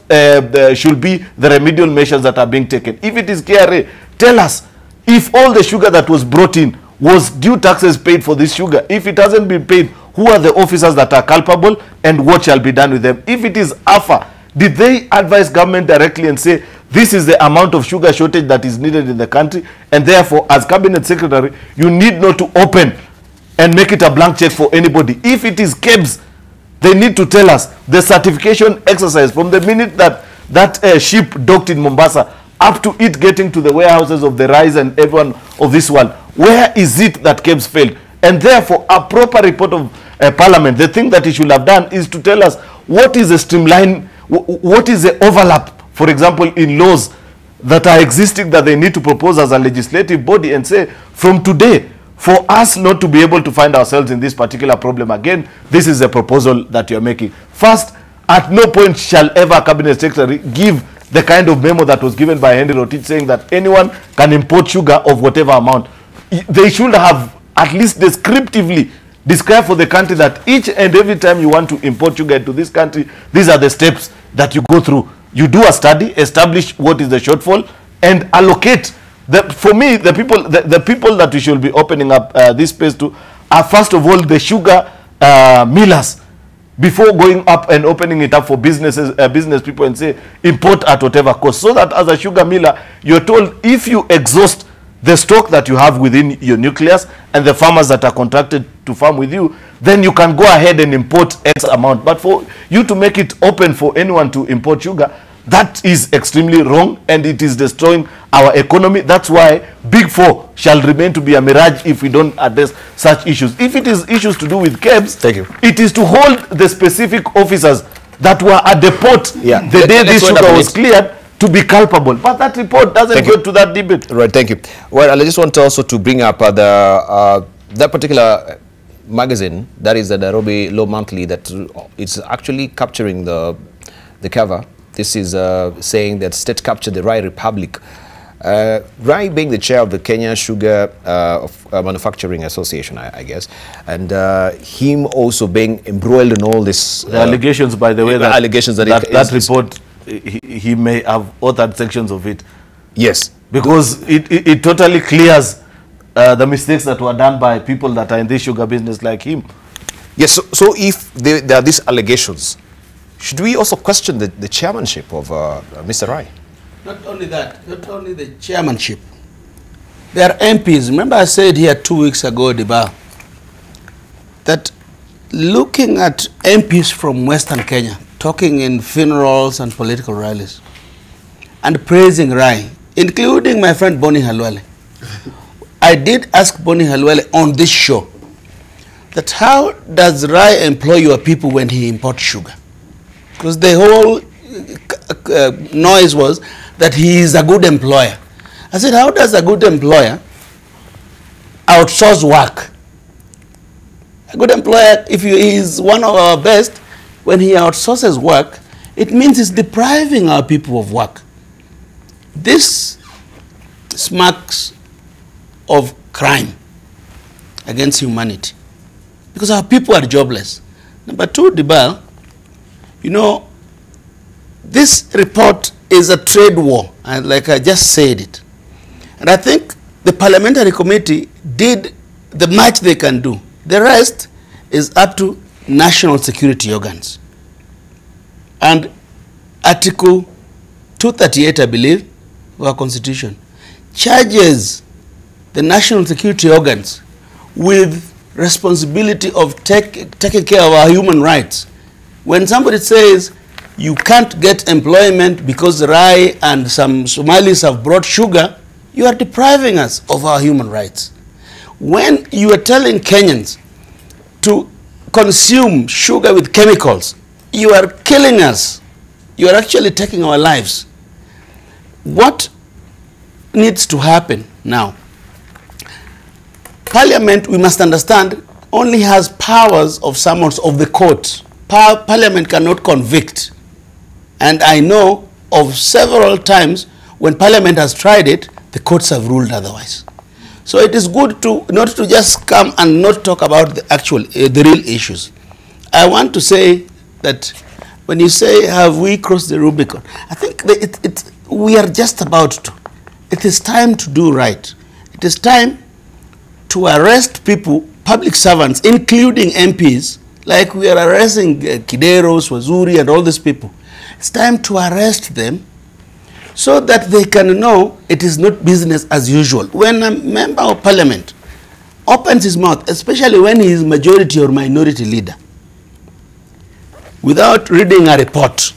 should be the remedial measures that are being taken. If it is KRA, tell us if all the sugar that was brought in was due taxes paid for this sugar. If it hasn't been paid, who are the officers that are culpable and what shall be done with them? If it is AFA, did they advise government directly and say this is the amount of sugar shortage that is needed in the country, and therefore as cabinet secretary you need not to open and make it a blank check for anybody? If it is KEBS, they need to tell us the certification exercise from the minute that ship docked in Mombasa up to it getting to the warehouses of the Rise and everyone of this world. Where is it that KEBS failed? And therefore, a proper report of Parliament, the thing that it should have done is to tell us what is the streamline, what is the overlap, for example, in laws that are existing that they need to propose as a legislative body and say, from today, for us not to be able to find ourselves in this particular problem again, this is a proposal that you're making. First, at no point shall ever a cabinet secretary give the kind of memo that was given by Henry Rotich saying that anyone can import sugar of whatever amount. They should have at least descriptively described for the country that each and every time you want to import sugar into this country, these are the steps that you go through. You do a study, establish what is the shortfall, and allocate. For me, the people that we should be opening up this space to are first of all the sugar millers, before going up and opening it up for businesses, business people, and say import at whatever cost, so that as a sugar miller you're told if you exhaust the stock that you have within your nucleus and the farmers that are contracted to farm with you, then you can go ahead and import X amount. But for you to make it open for anyone to import sugar, that is extremely wrong, and it is destroying our economy. That's why Big Four shall remain to be a mirage if we don't address such issues. If it is issues to do with KEBS,
Thank you.
it is to hold the specific officers that were at the port the day this sugar was cleared to be culpable. But that report doesn't go to that debate.
Right, thank you. Well, I just want also to bring up that particular magazine, that is the Nairobi Law Monthly, that it's actually capturing the cover. This is saying that state captured the Rai Republic. Rai being the chair of the Kenya Sugar Manufacturing Association, I guess, and him also being embroiled in all this.
The allegations, by the way, that
allegations that
report, he may have authored sections of it.
Yes.
Because it totally clears the mistakes that were done by people that are in this sugar business like him.
Yes, so if there are these allegations, should we also question the chairmanship of Mr. Rai?
Not only that, not only the chairmanship. There are MPs. Remember I said here 2 weeks ago, Debarl, that looking at MPs from Western Kenya, talking in funerals and political rallies, and praising Rai, including my friend Boni Halwale. I did ask Boni Halwale on this show that how does Rai employ your people when he imports sugar? Because the whole noise was that he is a good employer. I said, how does a good employer outsource work? A good employer, if he is one of our best, when he outsources work, it means he's depriving our people of work. This smacks of crime against humanity because our people are jobless. Number two, Debarl, you know, this report is a trade war, and like I just said it. And I think the parliamentary committee did the much they can do. The rest is up to national security organs. And Article 238, I believe, of our Constitution, charges the national security organs with responsibility of taking care of our human rights. When somebody says you can't get employment because Rai and some Somalis have brought sugar, you are depriving us of our human rights. When you are telling Kenyans to consume sugar with chemicals, you are killing us. You are actually taking our lives. What needs to happen now? Parliament, we must understand, only has powers of summons of the court. Parliament cannot convict. And I know of several times when Parliament has tried it, the courts have ruled otherwise. So it is good to not to just come and not talk about the actual, the real issues. I want to say that when you say, have we crossed the Rubicon? I think that we are just about to. It is time to do right. It is time to arrest people, public servants, including MPs, like we are arresting Kideros, Wazuri, and all these people. It's time to arrest them so that they can know it is not business as usual. When a member of parliament opens his mouth, especially when he is majority or minority leader, without reading a report,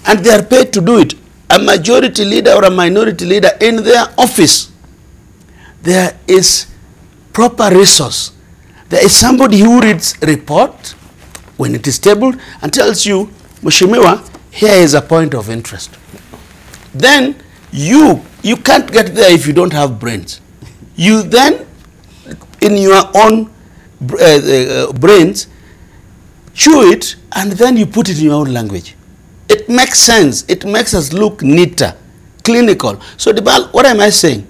and they are paid to do it, a majority leader or a minority leader in their office, there is proper resource. There is somebody who reads a report when it is tabled and tells you, Mheshimiwa, here is a point of interest. Then you can't get there if you don't have brains. You then, in your own brains, chew it and then you put it in your own language. It makes sense. It makes us look neater, clinical. So, Debarl, what am I saying?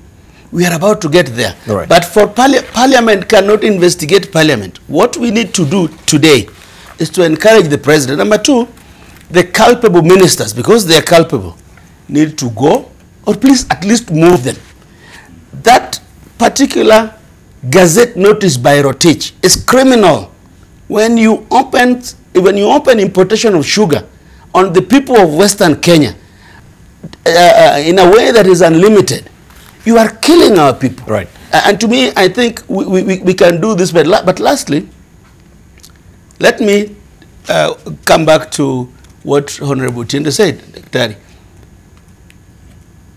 We are about to get there.
Right.
But for Parliament cannot investigate Parliament. What we need to do today is to encourage the President. Number two, the culpable ministers, because they are culpable, need to go, or please at least move them. That particular gazette notice by Rotich is criminal. When you open importation of sugar on the people of Western Kenya in a way that is unlimited, you are killing our people.
Right.
And to me, I think we can do this. But lastly, let me come back to what Honorable Tiende said, Dr.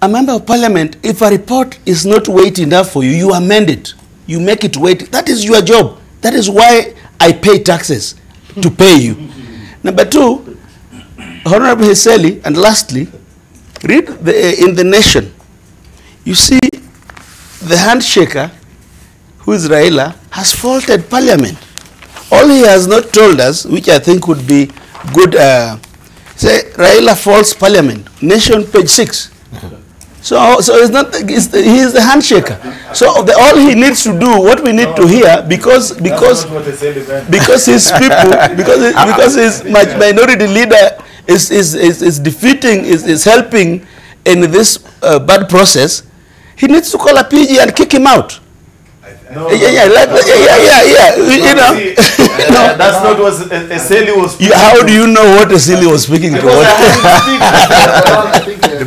A member of parliament, if a report is not weight enough for you, you amend it. You make it weight. That is your job. That is why I pay taxes, to pay you. Number two, Honorable Heseli, and lastly, read in The Nation. You see, the handshaker, who is Raila, has faulted parliament. All he has not told us, which I think would be good, say Raila faults parliament. Nation, page 6. So it's not, he is the handshaker. So all he needs to do, what we need to hear, because his people, because his minority leader is defeating, is helping in this bad process, he needs to call a PG and kick him out.
No,
You know.
That's not what Eseli was speaking.
How do you know what Eseli was speaking to?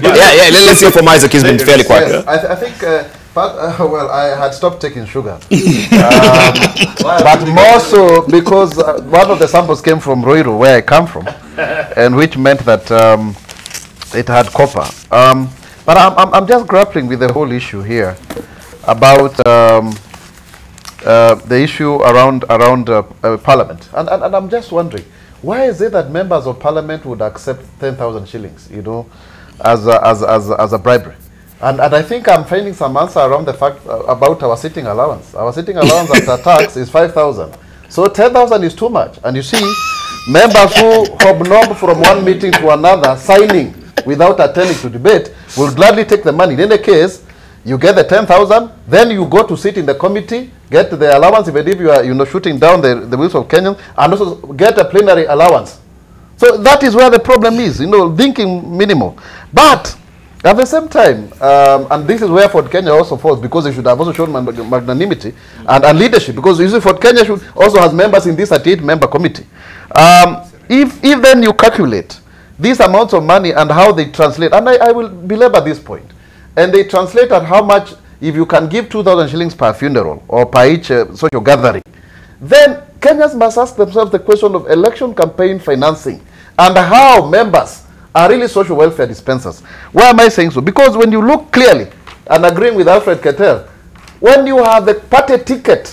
Let's hear from Isaac. He's been fairly quiet.
Yes, I think, well, I had stopped taking sugar. But more so because one of the samples came from Ruiru, where I come from, and which meant that it had copper. But I'm just grappling with the whole issue here about the issue around Parliament. And I'm just wondering, why is it that members of Parliament would accept 10,000 shillings, you know, as a bribery? And I think I'm finding some answer around the fact about our sitting allowance. Our sitting allowance after tax is 5,000. So 10,000 is too much. And you see, members who hobnob from one meeting to another, signing without attending to debate, will gladly take the money. In any case, you get the 10,000, then you go to sit in the committee, get the allowance, even if you are shooting down the wills of Kenyans, and also get a plenary allowance. So that is where the problem is, thinking minimal. But at the same time, and this is where Fort Kenya also falls, because they should have also shown magnanimity and leadership, because you see Fort Kenya should also has members in this 38-member committee. If then you calculate these amounts of money and how they translate, and I will belabor this point, and they translate at how much, if you can give 2,000 shillings per funeral or per each social gathering, then Kenyans must ask themselves the question of election campaign financing and how members are really social welfare dispensers. Why am I saying so? Because when you look clearly, and agreeing with Alfred Keter, when you have the party ticket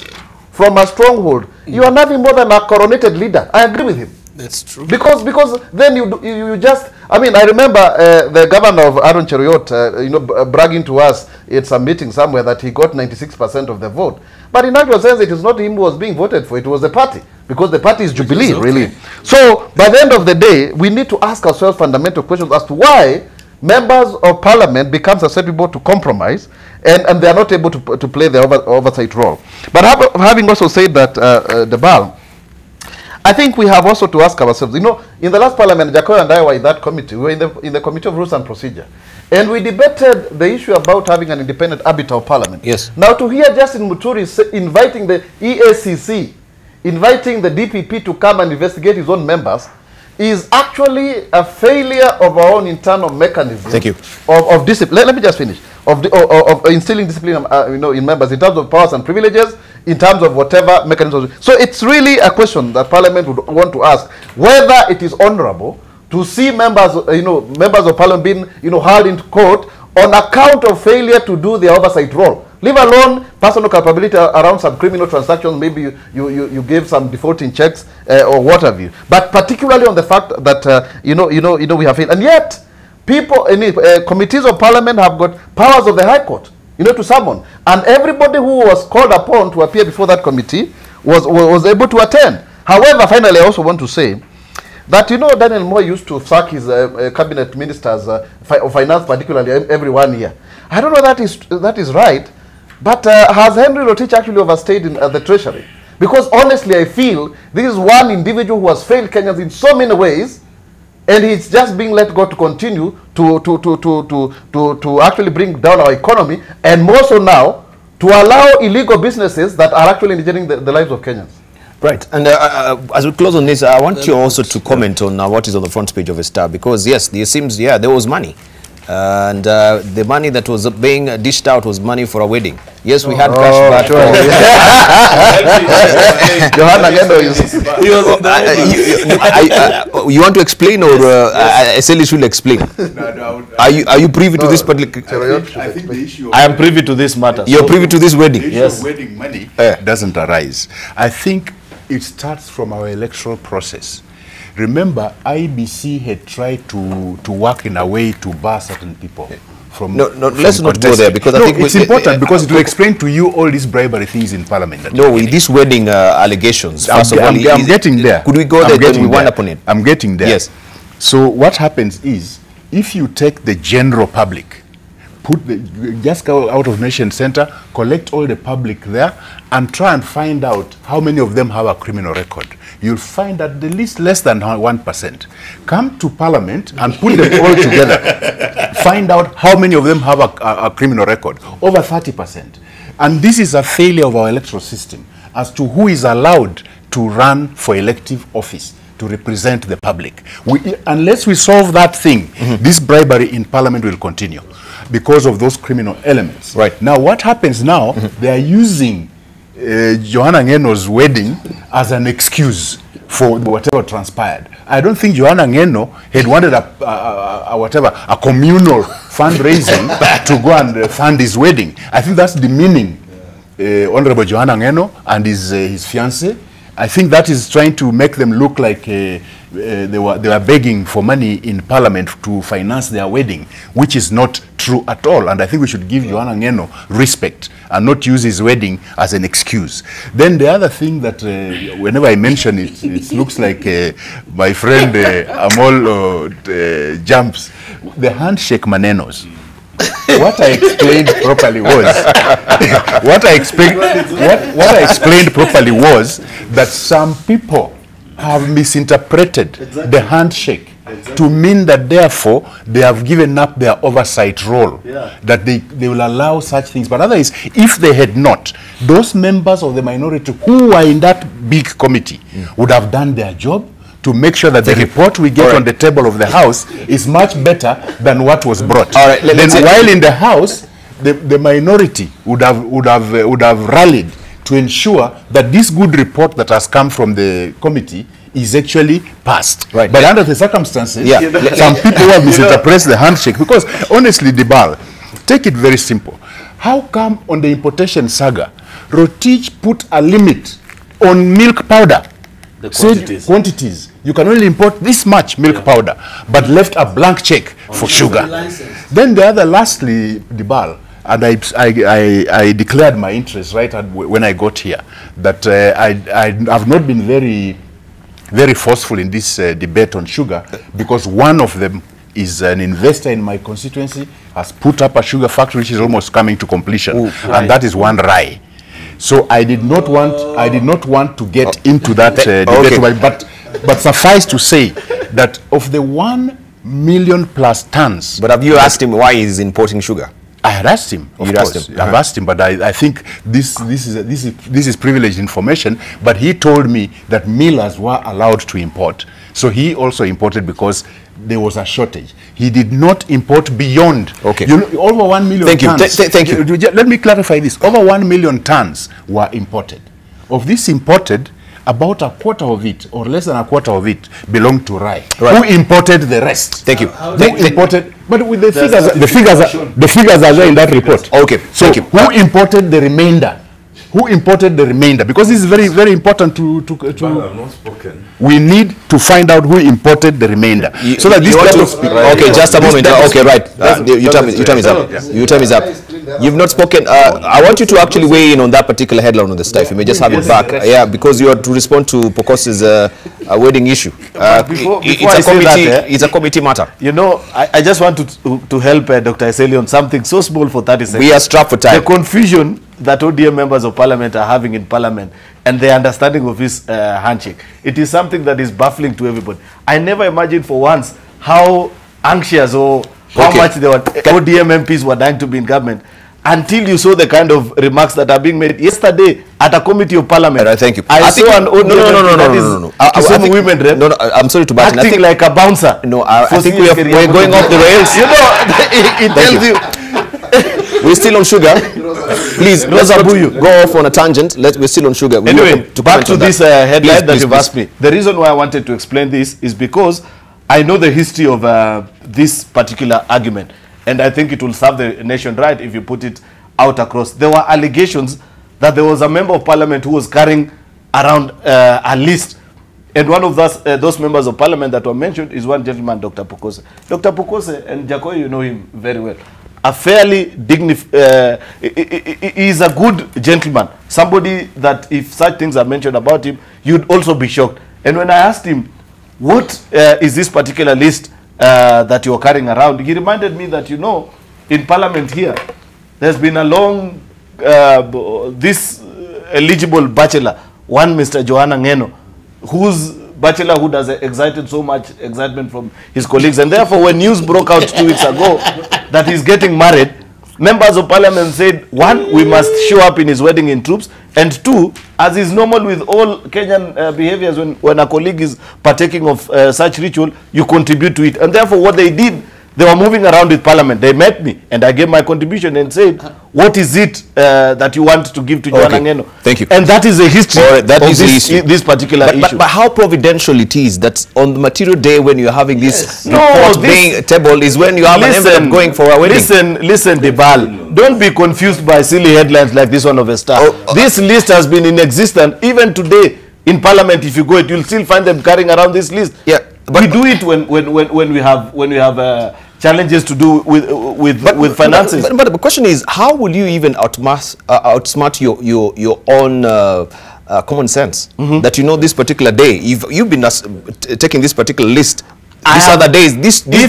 from a stronghold, you are nothing more than a coronated leader. I agree with him.
That's true.
Because then you just, I mean, I remember the governor of Aaron Cheruiyot, bragging to us at some meeting somewhere that he got 96% of the vote. But in actual sense, it is not him who was being voted for, it was the party. Because the party is Jubilee, really. So, by the end of the day, we need to ask ourselves fundamental questions as to why members of parliament become susceptible to compromise and they are not able to play the oversight role. But having also said that, Debarl, I think we have also to ask ourselves, in the last parliament, Jacoy and I were in that committee. We were in the Committee of Rules and Procedure. And we debated the issue about having an independent arbiter of parliament. Yes. Now, to hear Justin Muturi inviting the EACC, inviting the DPP to come and investigate his own members, is actually a failure of our own internal mechanism.
Thank you.
Of discipline. Let me just finish. Of instilling discipline, in members in terms of powers and privileges, in terms of whatever mechanism. So it's really a question that Parliament would want to ask, whether it is honourable to see members, members of Parliament being, held into court on account of failure to do their oversight role. Leave alone personal culpability around some criminal transactions, maybe you gave some defaulting checks or what have you. But particularly on the fact that, we have failed. And yet, people, committees of Parliament have got powers of the High Court, to summon. And everybody who was called upon to appear before that committee was able to attend. However, finally, I also want to say that, Daniel Moy used to sack his cabinet ministers of finance, particularly every 1 year. I don't know that is right, but has Henry Rotich actually overstayed in the Treasury? Because honestly, I feel this is one individual who has failed Kenyans in so many ways, and he's just being let go to continue to actually bring down our economy, and more so now, to allow illegal businesses that are actually endangering the lives of Kenyans.
Right, and as we close on this, I want you also to comment on what is on the front page of a Star, because yes, it seems, there was money. And the money that was being dished out was money for a wedding. Yes, we had cash back. You want to explain, or Eseli should explain? Are you privy to this public?
I think the issue.
I am privy to this matter.
You're privy to this wedding?
The issue of wedding money doesn't arise. I think it starts from our electoral process. Remember, IBC had tried to work in a way to bar certain people from.
No, let's not go there, because I think
it's important, because it will explain to you all these bribery things in Parliament.
No, with these wedding allegations. First of all,
I'm getting there.
Could we go there? Then we wind up on it.
I'm getting there.
Yes.
So what happens is, if you take the general public, just go out of Nation Center, collect all the public there, and try and find out how many of them have a criminal record. You'll find that the least less than 1%. Come to Parliament and put them all together. Find out how many of them have a criminal record. Over 30%. And this is a failure of our electoral system as to who is allowed to run for elective office to represent the public. Unless we solve that thing, this bribery in Parliament will continue because of those criminal elements.
Right.
Now, what happens now, they are using Joanna Ngeno's wedding as an excuse for whatever transpired. I don't think Joanna Ngeno had wanted a communal fundraising to go and fund his wedding. I think that's demeaning Honorable Joanna Ngeno and his fiancé. I think that is trying to make them look like they were begging for money in Parliament to finance their wedding, which is not true at all. And I think we should give Joanna Ngeno respect and not use his wedding as an excuse. Then the other thing that whenever I mention it, it looks like my friend Amol jumps. The handshake manenos. What I explained properly was what I explained properly was that some people have misinterpreted the handshake to mean that therefore they have given up their oversight role, that they will allow such things. But otherwise, if they had not, those members of the minority who were in that big committee would have done their job to make sure that the report we get on the table of the House is much better than what was brought.
All right,
while in the House, the minority would have rallied to ensure that this good report that has come from the committee is actually passed.
Right.
But under the circumstances, some people who have misinterpreted the handshake. Because honestly, Debarl, take it very simple. How come on the importation saga, Rotich put a limit on milk powder?
The quantities.
Quantities. You can only import this much milk powder, but left a blank check for sugar. Then the other, lastly, Debarl, and I declared my interest right when I got here, that I have not been very forceful in this debate on sugar, because one of them is an investor in my constituency, has put up a sugar factory which is almost coming to completion, and that is one Rai. So I did not want to get into that debate, but suffice to say that of the 1 million plus tons.
But have you asked him why he's importing sugar?
I had asked him. Of course. I've asked him, but I think this is privileged information. But he told me that millers were allowed to import, so he also imported because there was a shortage. He did not import beyond.
Okay.
Over 1 million tons.
Thank you.
Let me clarify this. Over 1 million tons were imported. Of this imported, about a quarter of it, or less than a quarter of it, belonged to Rai. Who imported the rest?
Thank you.
Imported, but with the figures are there in that report.
Okay.
So
thank you.
Who imported the remainder? Who imported the remainder? Because this is very, very important to we need to find out who imported the remainder. So that this
okay, just a moment. Okay, right. Your time is up. Your time is up. You've not spoken. I want you to actually weigh in on that particular headline on the stuff. You may just have it back. Yeah, because you are to respond to Pokos's wedding issue. It's a committee matter.
You know, I just want to help Dr. Eseli on something so small for 30 seconds.
We are strapped for time.
The confusion that ODM members of Parliament are having in Parliament and their understanding of his handshake. It is something that is baffling to everybody. I never imagined for once how anxious or how much ODM MPs were dying to be in government. until you saw the kind of remarks that are being made yesterday at a committee of parliament.
Right, thank you.
I saw an old
no. I think
women rep.
No, I'm sorry to butt in. I
Acting
think
like a bouncer.
no, I think we're going off the rails.
You know, it tells you.
We're still on sugar. Please, let's go off on a tangent. We're still on sugar.
Anyway, back to this headline that you've asked
please.
me. The reason why I wanted to explain this is because I know the history of this particular argument, and I think it will serve the nation right if you put it out across. There were allegations that there was a member of parliament who was carrying around a list, and one of those members of parliament that were mentioned is one gentleman, Dr. Pukose. Dr. Pukose, and Jacoy, you know him very well, a fairly dignified, he's a good gentleman, somebody that if such things are mentioned about him, you'd also be shocked. And when I asked him, what is this particular list that you're carrying around, he reminded me that, you know, in parliament here, there's been a long, this eligible bachelor, one Mr. Joanna Ngeno, whose bachelorhood has excited so much excitement from his colleagues. And therefore, when news broke out 2 weeks ago that he's getting married, members of parliament said, one, we must show up in his wedding in troops, and two, as is normal with all Kenyan behaviors, when a colleague is partaking of such ritual, you contribute to it. And therefore, what they did, they were moving around with parliament. They met me, and I gave my contribution and said, what is it that you want to give to Joanna Ngeno?
Thank you.
And that is the history
of
this particular issue.
But how providential it is that on the material day when you're having this report being table is when you have an envelope going for a wedding.
Listen, Debarl, don't be confused by silly headlines like this one of a Star. This list has been in existence. Even today in parliament, if you go it, you'll still find them carrying around this list.
Yeah,
but we do it when we have challenges to do with finances.
But the question is, how will you even outsmart your own common sense that you know this particular day? You've been taking this particular list. These other days, this day,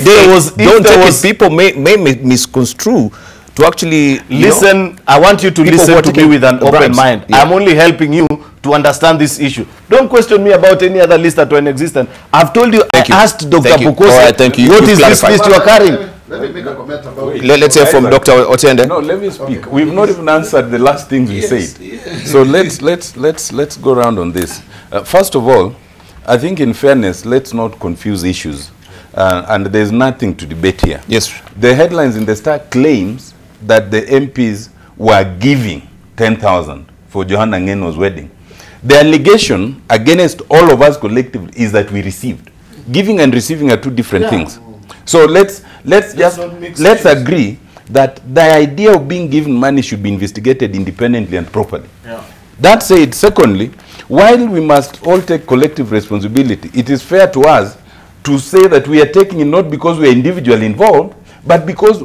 people may misconstrue to actually
listen. I want you to listen to me with an open mind. Yeah. I'm only helping you to understand this issue. Don't question me about any other list that were in existence. I've told you, I asked Dr. Pukose, what is this list you are carrying?
Let me make a comment about it.
Let's hear from Dr. Otiende.
No, let me speak. Okay. We've not even answered the last things we said. Yes. So let's go around on this. First of all, I think in fairness, let's not confuse issues. And there's nothing to debate here.
Yes.
The headlines in the Star claims that the MPs were giving 10,000 for Joanna Ngeno's wedding. The allegation against all of us collectively is that we received. Giving and receiving are two different things. So let's agree that the idea of being given money should be investigated independently and properly. Yeah. That said, secondly, while we must all take collective responsibility, it is fair to us to say that we are taking it not because we are individually involved, but because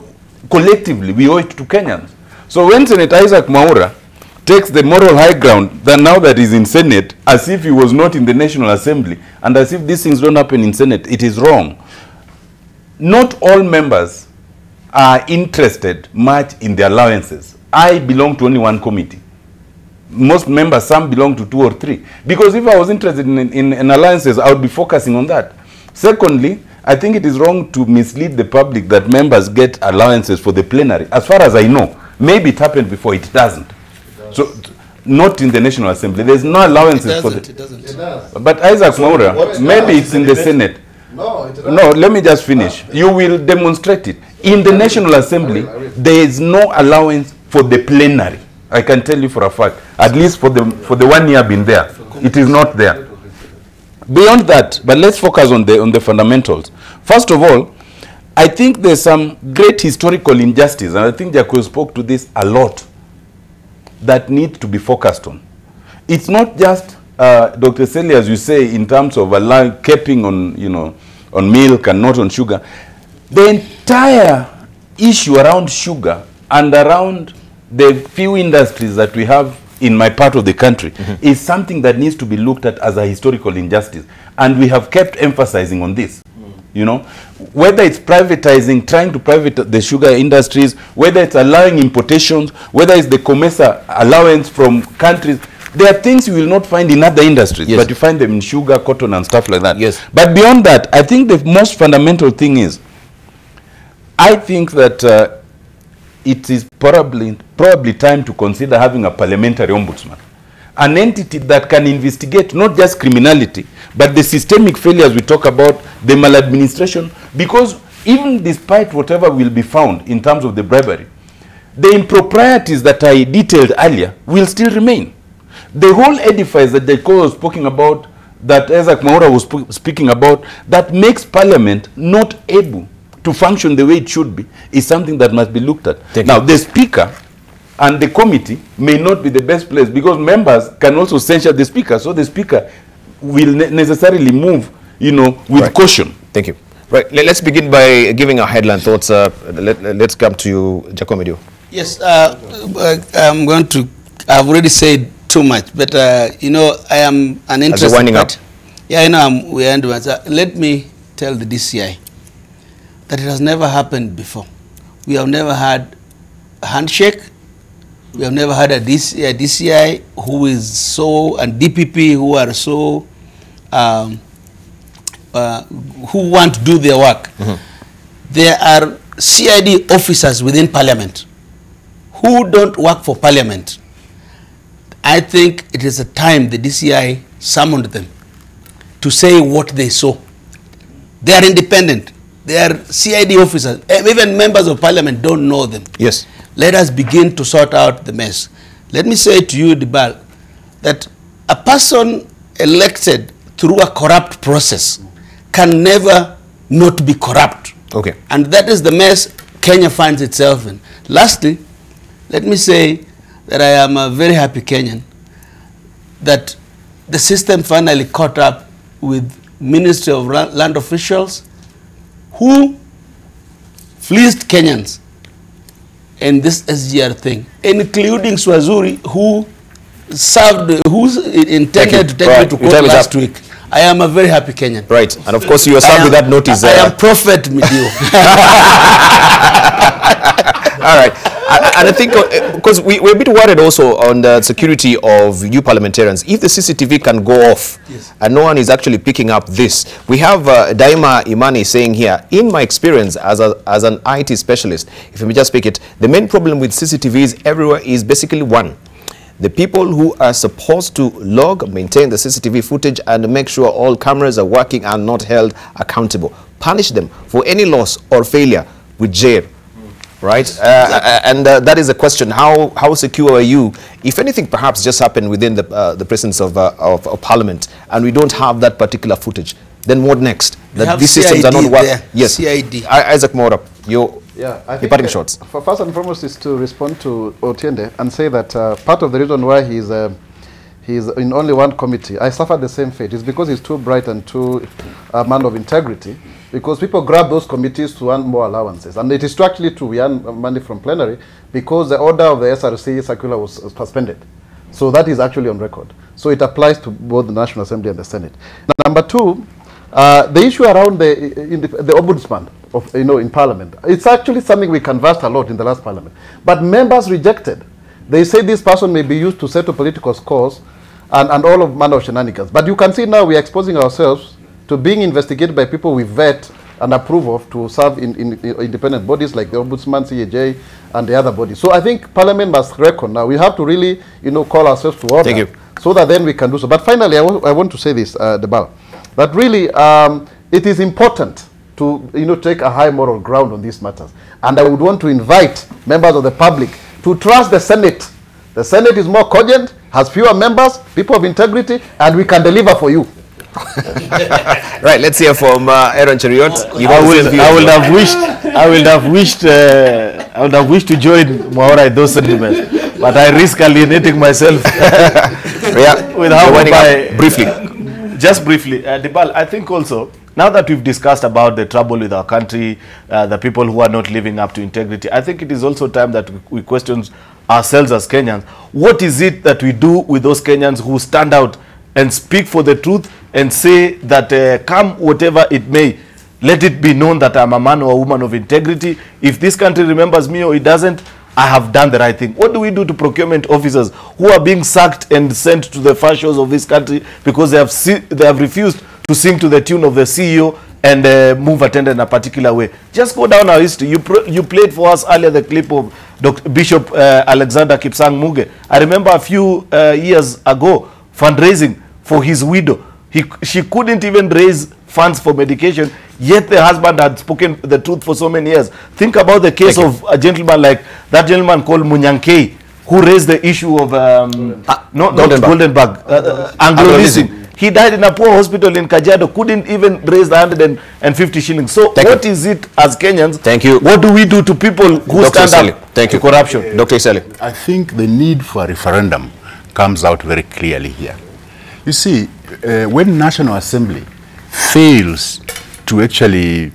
collectively we owe it to Kenyans. So when Senator Isaac Mwaura takes the moral high ground that now that he's in Senate, as if he was not in the National Assembly, and as if these things don't happen in Senate, it is wrong. Not all members are interested much in the allowances. I belong to only one committee. Most members, some belong to 2 or 3. Because if I was interested in allowances, I would be focusing on that. Secondly, I think it is wrong to mislead the public that members get allowances for the plenary. As far as I know, maybe it happened before, it doesn't. So, not in the National Assembly. There's no allowances for the...
It does.
But Isaac Mwaura, maybe it's in the Senate.
No,
let me just finish. You will demonstrate it. In the National Assembly, there is no allowance for the plenary. I can tell you for a fact. At least for the 1 year I've been there. It is not there. Beyond that, but let's focus on the fundamentals. First of all, I think there's some great historical injustice, and I think Jacob spoke to this a lot, that need to be focused on. It's not just Dr. Seli, as you say, in terms of allowing capping on, on milk and not on sugar. The entire issue around sugar and around the few industries that we have in my part of the country is something that needs to be looked at as a historical injustice. And we have kept emphasizing on this. Whether it's privatizing, trying to private the sugar industries, whether it's allowing importations, whether it's the COMESA allowance from countries, there are things you will not find in other industries, but you find them in sugar, cotton, and stuff like that.
Yes.
But beyond that, I think the most fundamental thing is, I think that it is probably time to consider having a parliamentary ombudsman, an entity that can investigate not just criminality, but the systemic failures we talk about, the maladministration, because even despite whatever will be found in terms of the bribery, the improprieties that I detailed earlier will still remain. The whole edifice that the Ko was speaking about, that Isaac Mwaura was speaking about, that makes Parliament not able to function the way it should be, is something that must be looked at. Now, the Speaker and the committee may not be the best place, because members can also censure the Speaker, so the Speaker will necessarily move, you know, with caution.
Thank you. Right, let's begin by giving our headline thoughts. Let's come to you, Jacomedio.
Yes, I'm going to, I've already said too much, but you know, I am an interested
winding up.
Yeah, I know we're ending. Let me tell the DCI that it has never happened before. We have never had a handshake. We have never had a DCI who is so, and DPP who are so, who want to do their work. There are CID officers within Parliament who don't work for Parliament. I think it is a time the DCI summoned them to say what they saw. They are independent. They are CID officers. Even members of Parliament don't know them.
Yes.
Let us begin to sort out the mess. Let me say to you, Debarl, that a person elected through a corrupt process can never not be corrupt.
Okay.
And that is the mess Kenya finds itself in. Lastly, let me say that I am a very happy Kenyan that the system finally caught up with Ministry of Land officials who fleeced Kenyans in this SGR thing, including Swazuri, who intended to take me to court last week. I am a very happy Kenyan.
Right, and of course you are served with that notice.
I am Prophet Midio.
All right. And I think, because we're a bit worried also on the security of you parliamentarians. If the CCTV can go off, and no one is actually picking up this. We have Daima Imani saying here, in my experience as an IT specialist, if I may just speak it, the main problem with CCTVs everywhere is basically one. The people who are supposed to log, maintain the CCTV footage and make sure all cameras are working are not held accountable. Punish them for any loss or failure with jail. Right, and that is the question. How secure are you? If anything, perhaps just happened within the presence of Parliament, and we don't have that particular footage, then what next? That these systems are not working. Yes, CID. Isaac Mwaura, your parting shots.
First and foremost is to respond to Otiende and say that part of the reason why he's in only one committee, I suffered the same fate. It's because he's too bright and too a man of integrity. Because people grab those committees to earn more allowances. And it is actually true, we earn money from plenary because the order of the SRC circular was suspended. So that is actually on record. So it applies to both the National Assembly and the Senate. Now, number two, the issue around the ombudsman in Parliament, it's actually something we canvassed a lot in the last Parliament. But members rejected. They say this person may be used to settle political scores and all of manner of shenanigans. But you can see now we are exposing ourselves to being investigated by people we vet and approve of to serve in independent bodies like the Ombudsman, CAJ, and the other bodies. So I think Parliament must reckon now. We have to really, call ourselves to order.
Thank you.
So that then we can do so. But finally, I want to say this, Debarl, that really it is important to, take a high moral ground on these matters. And I would want to invite members of the public to trust the Senate. The Senate is more cogent, has fewer members, people of integrity, and we can deliver for you.
Right, let's hear from Aaron Cheriot.
I would have wished to join Mwaura in those sentiments, but I risk alienating myself. With how
briefly.
Just briefly, Debarl, I think also, now that we've discussed about the trouble with our country, the people who are not living up to integrity, I think it is also time that we question ourselves as Kenyans. What is it that we do with those Kenyans who stand out and speak for the truth and say that come whatever it may, let it be known that I'm a man or a woman of integrity. If this country remembers me or it doesn't, I have done the right thing. What do we do to procurement officers who are being sacked and sent to the far shores of this country because they have refused to sing to the tune of the CEO and move attended in a particular way? Just go down our history. You played for us earlier the clip of Bishop Alexander Kipsang Muge. I remember a few years ago fundraising for his widow. She couldn't even raise funds for medication, yet the husband had spoken the truth for so many years. Think about the case of a gentleman like that gentleman called Munyankei, who raised the issue of Goldenberg, Anglo-Leasing. He died in a poor hospital in Kajiado, couldn't even raise the 150 shillings. So what is it as Kenyans?
Thank you.
What do we do to people who
Dr.
stand up to corruption? Dr. Iseli.
I think the need for a referendum comes out very clearly here. You see, when National Assembly fails to actually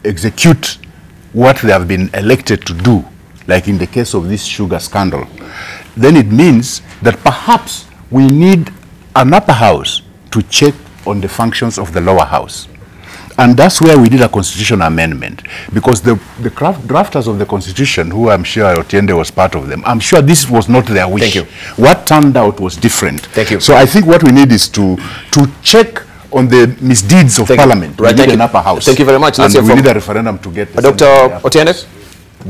execute what they have been elected to do, like in the case of this sugar scandal, then it means that perhaps we need an upper house to check on the functions of the lower house. And that's where we did a constitutional amendment, because the drafters of the constitution, who I'm sure Otiende was part of them, I'm sure this was not their wish.
Thank you.
What turned out was different.
Thank you.
So I think what we need is to check on the misdeeds of Parliament.
Right,
we need an upper house.
Thank you very much.
And we need a referendum to get the
Dr. Otiende,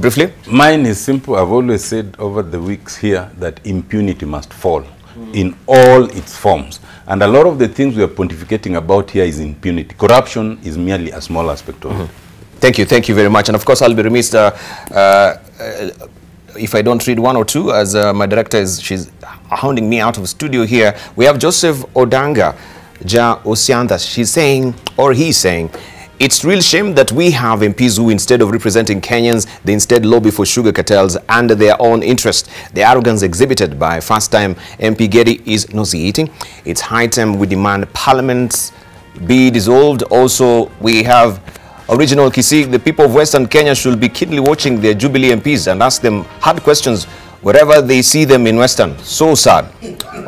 briefly.
Mine is simple. I've always said over the weeks here that impunity must fall in all its forms. And a lot of the things we are pontificating about here is impunity. Corruption is merely a small aspect of it.
Thank you very much. And of course, I'll be remiss if I don't read one or two, as my director she's hounding me out of studio here. We have Joseph Odanga Ja Osianda. She's saying, or he's saying, it's real shame that we have MPs who, instead of representing Kenyans, they instead lobby for sugar cartels and their own interest. The arrogance exhibited by first-time MP Getty is nauseating. It's high time we demand Parliament be dissolved. Also, we have Original Kisii. The people of Western Kenya should be keenly watching their Jubilee MPs and ask them hard questions wherever they see them in Western. So sad.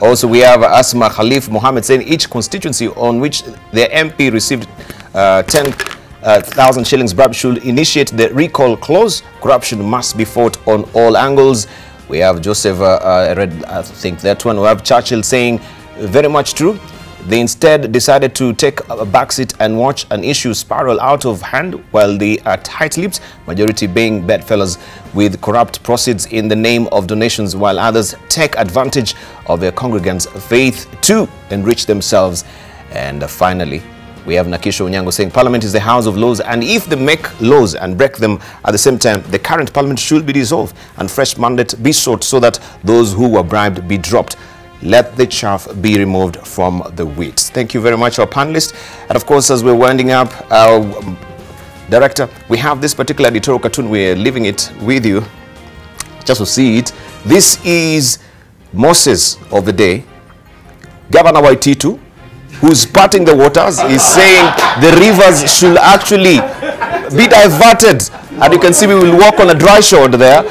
Also, we have Asma Khalif Mohammed saying each constituency on which their MP received 10,000 shillings bribe should initiate the recall clause. Corruption must be fought on all angles. We have Joseph, I think that one. We have Churchill saying, very much true. They instead decided to take a backseat and watch an issue spiral out of hand while they are tight-lipped, majority being bedfellows with corrupt proceeds in the name of donations, while others take advantage of their congregants' faith to enrich themselves. And finally, we have Nakisho Onyango saying Parliament is the house of laws, and if they make laws and break them at the same time, the current Parliament should be dissolved and fresh mandate be sought so that those who were bribed be dropped. Let the chaff be removed from the wheat. Thank you very much, our panelists. And of course, as we're winding up, our director, we have this particular editorial cartoon. We're leaving it with you just to see it. This is Moses of the day, Governor Waititu, who's parting the waters, is saying the rivers should actually be diverted. And you can see we will walk on a dry shore there.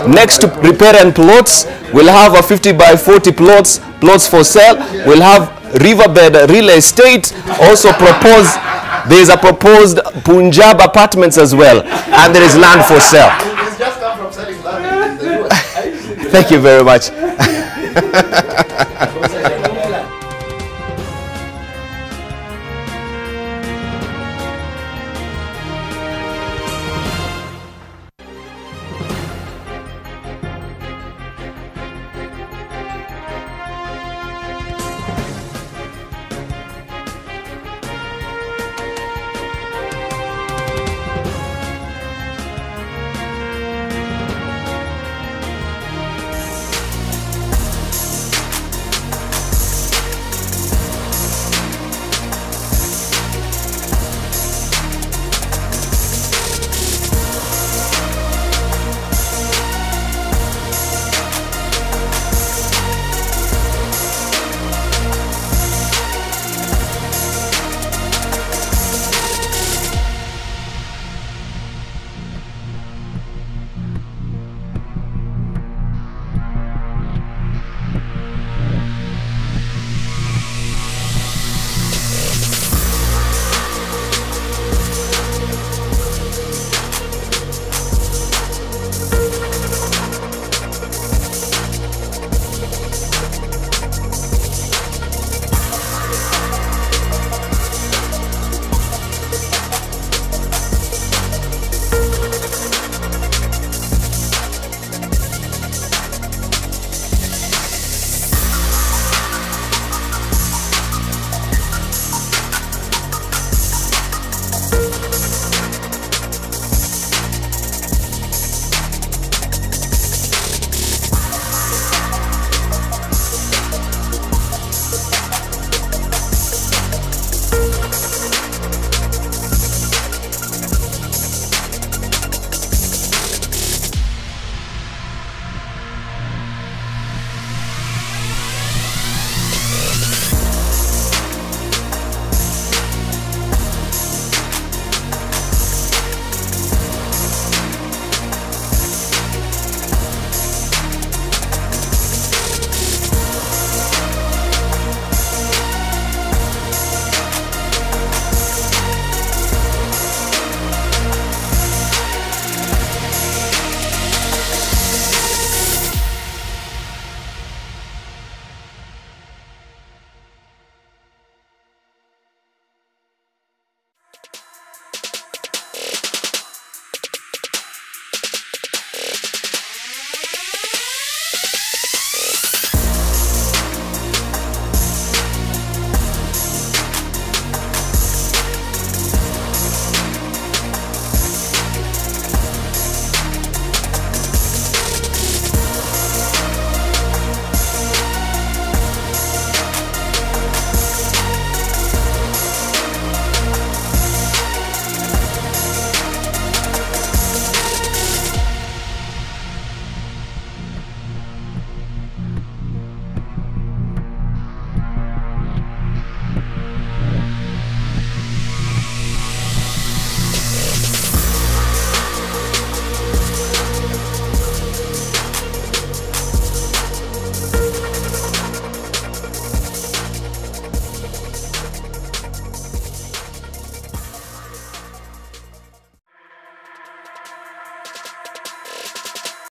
Next to riparian plots, we'll have a 50 by 40 plots for sale. We'll have riverbed real estate. Also proposed, there is a proposed Punjab apartments as well. And there is land for sale.
He's just come from selling land in the US.
Thank you very much.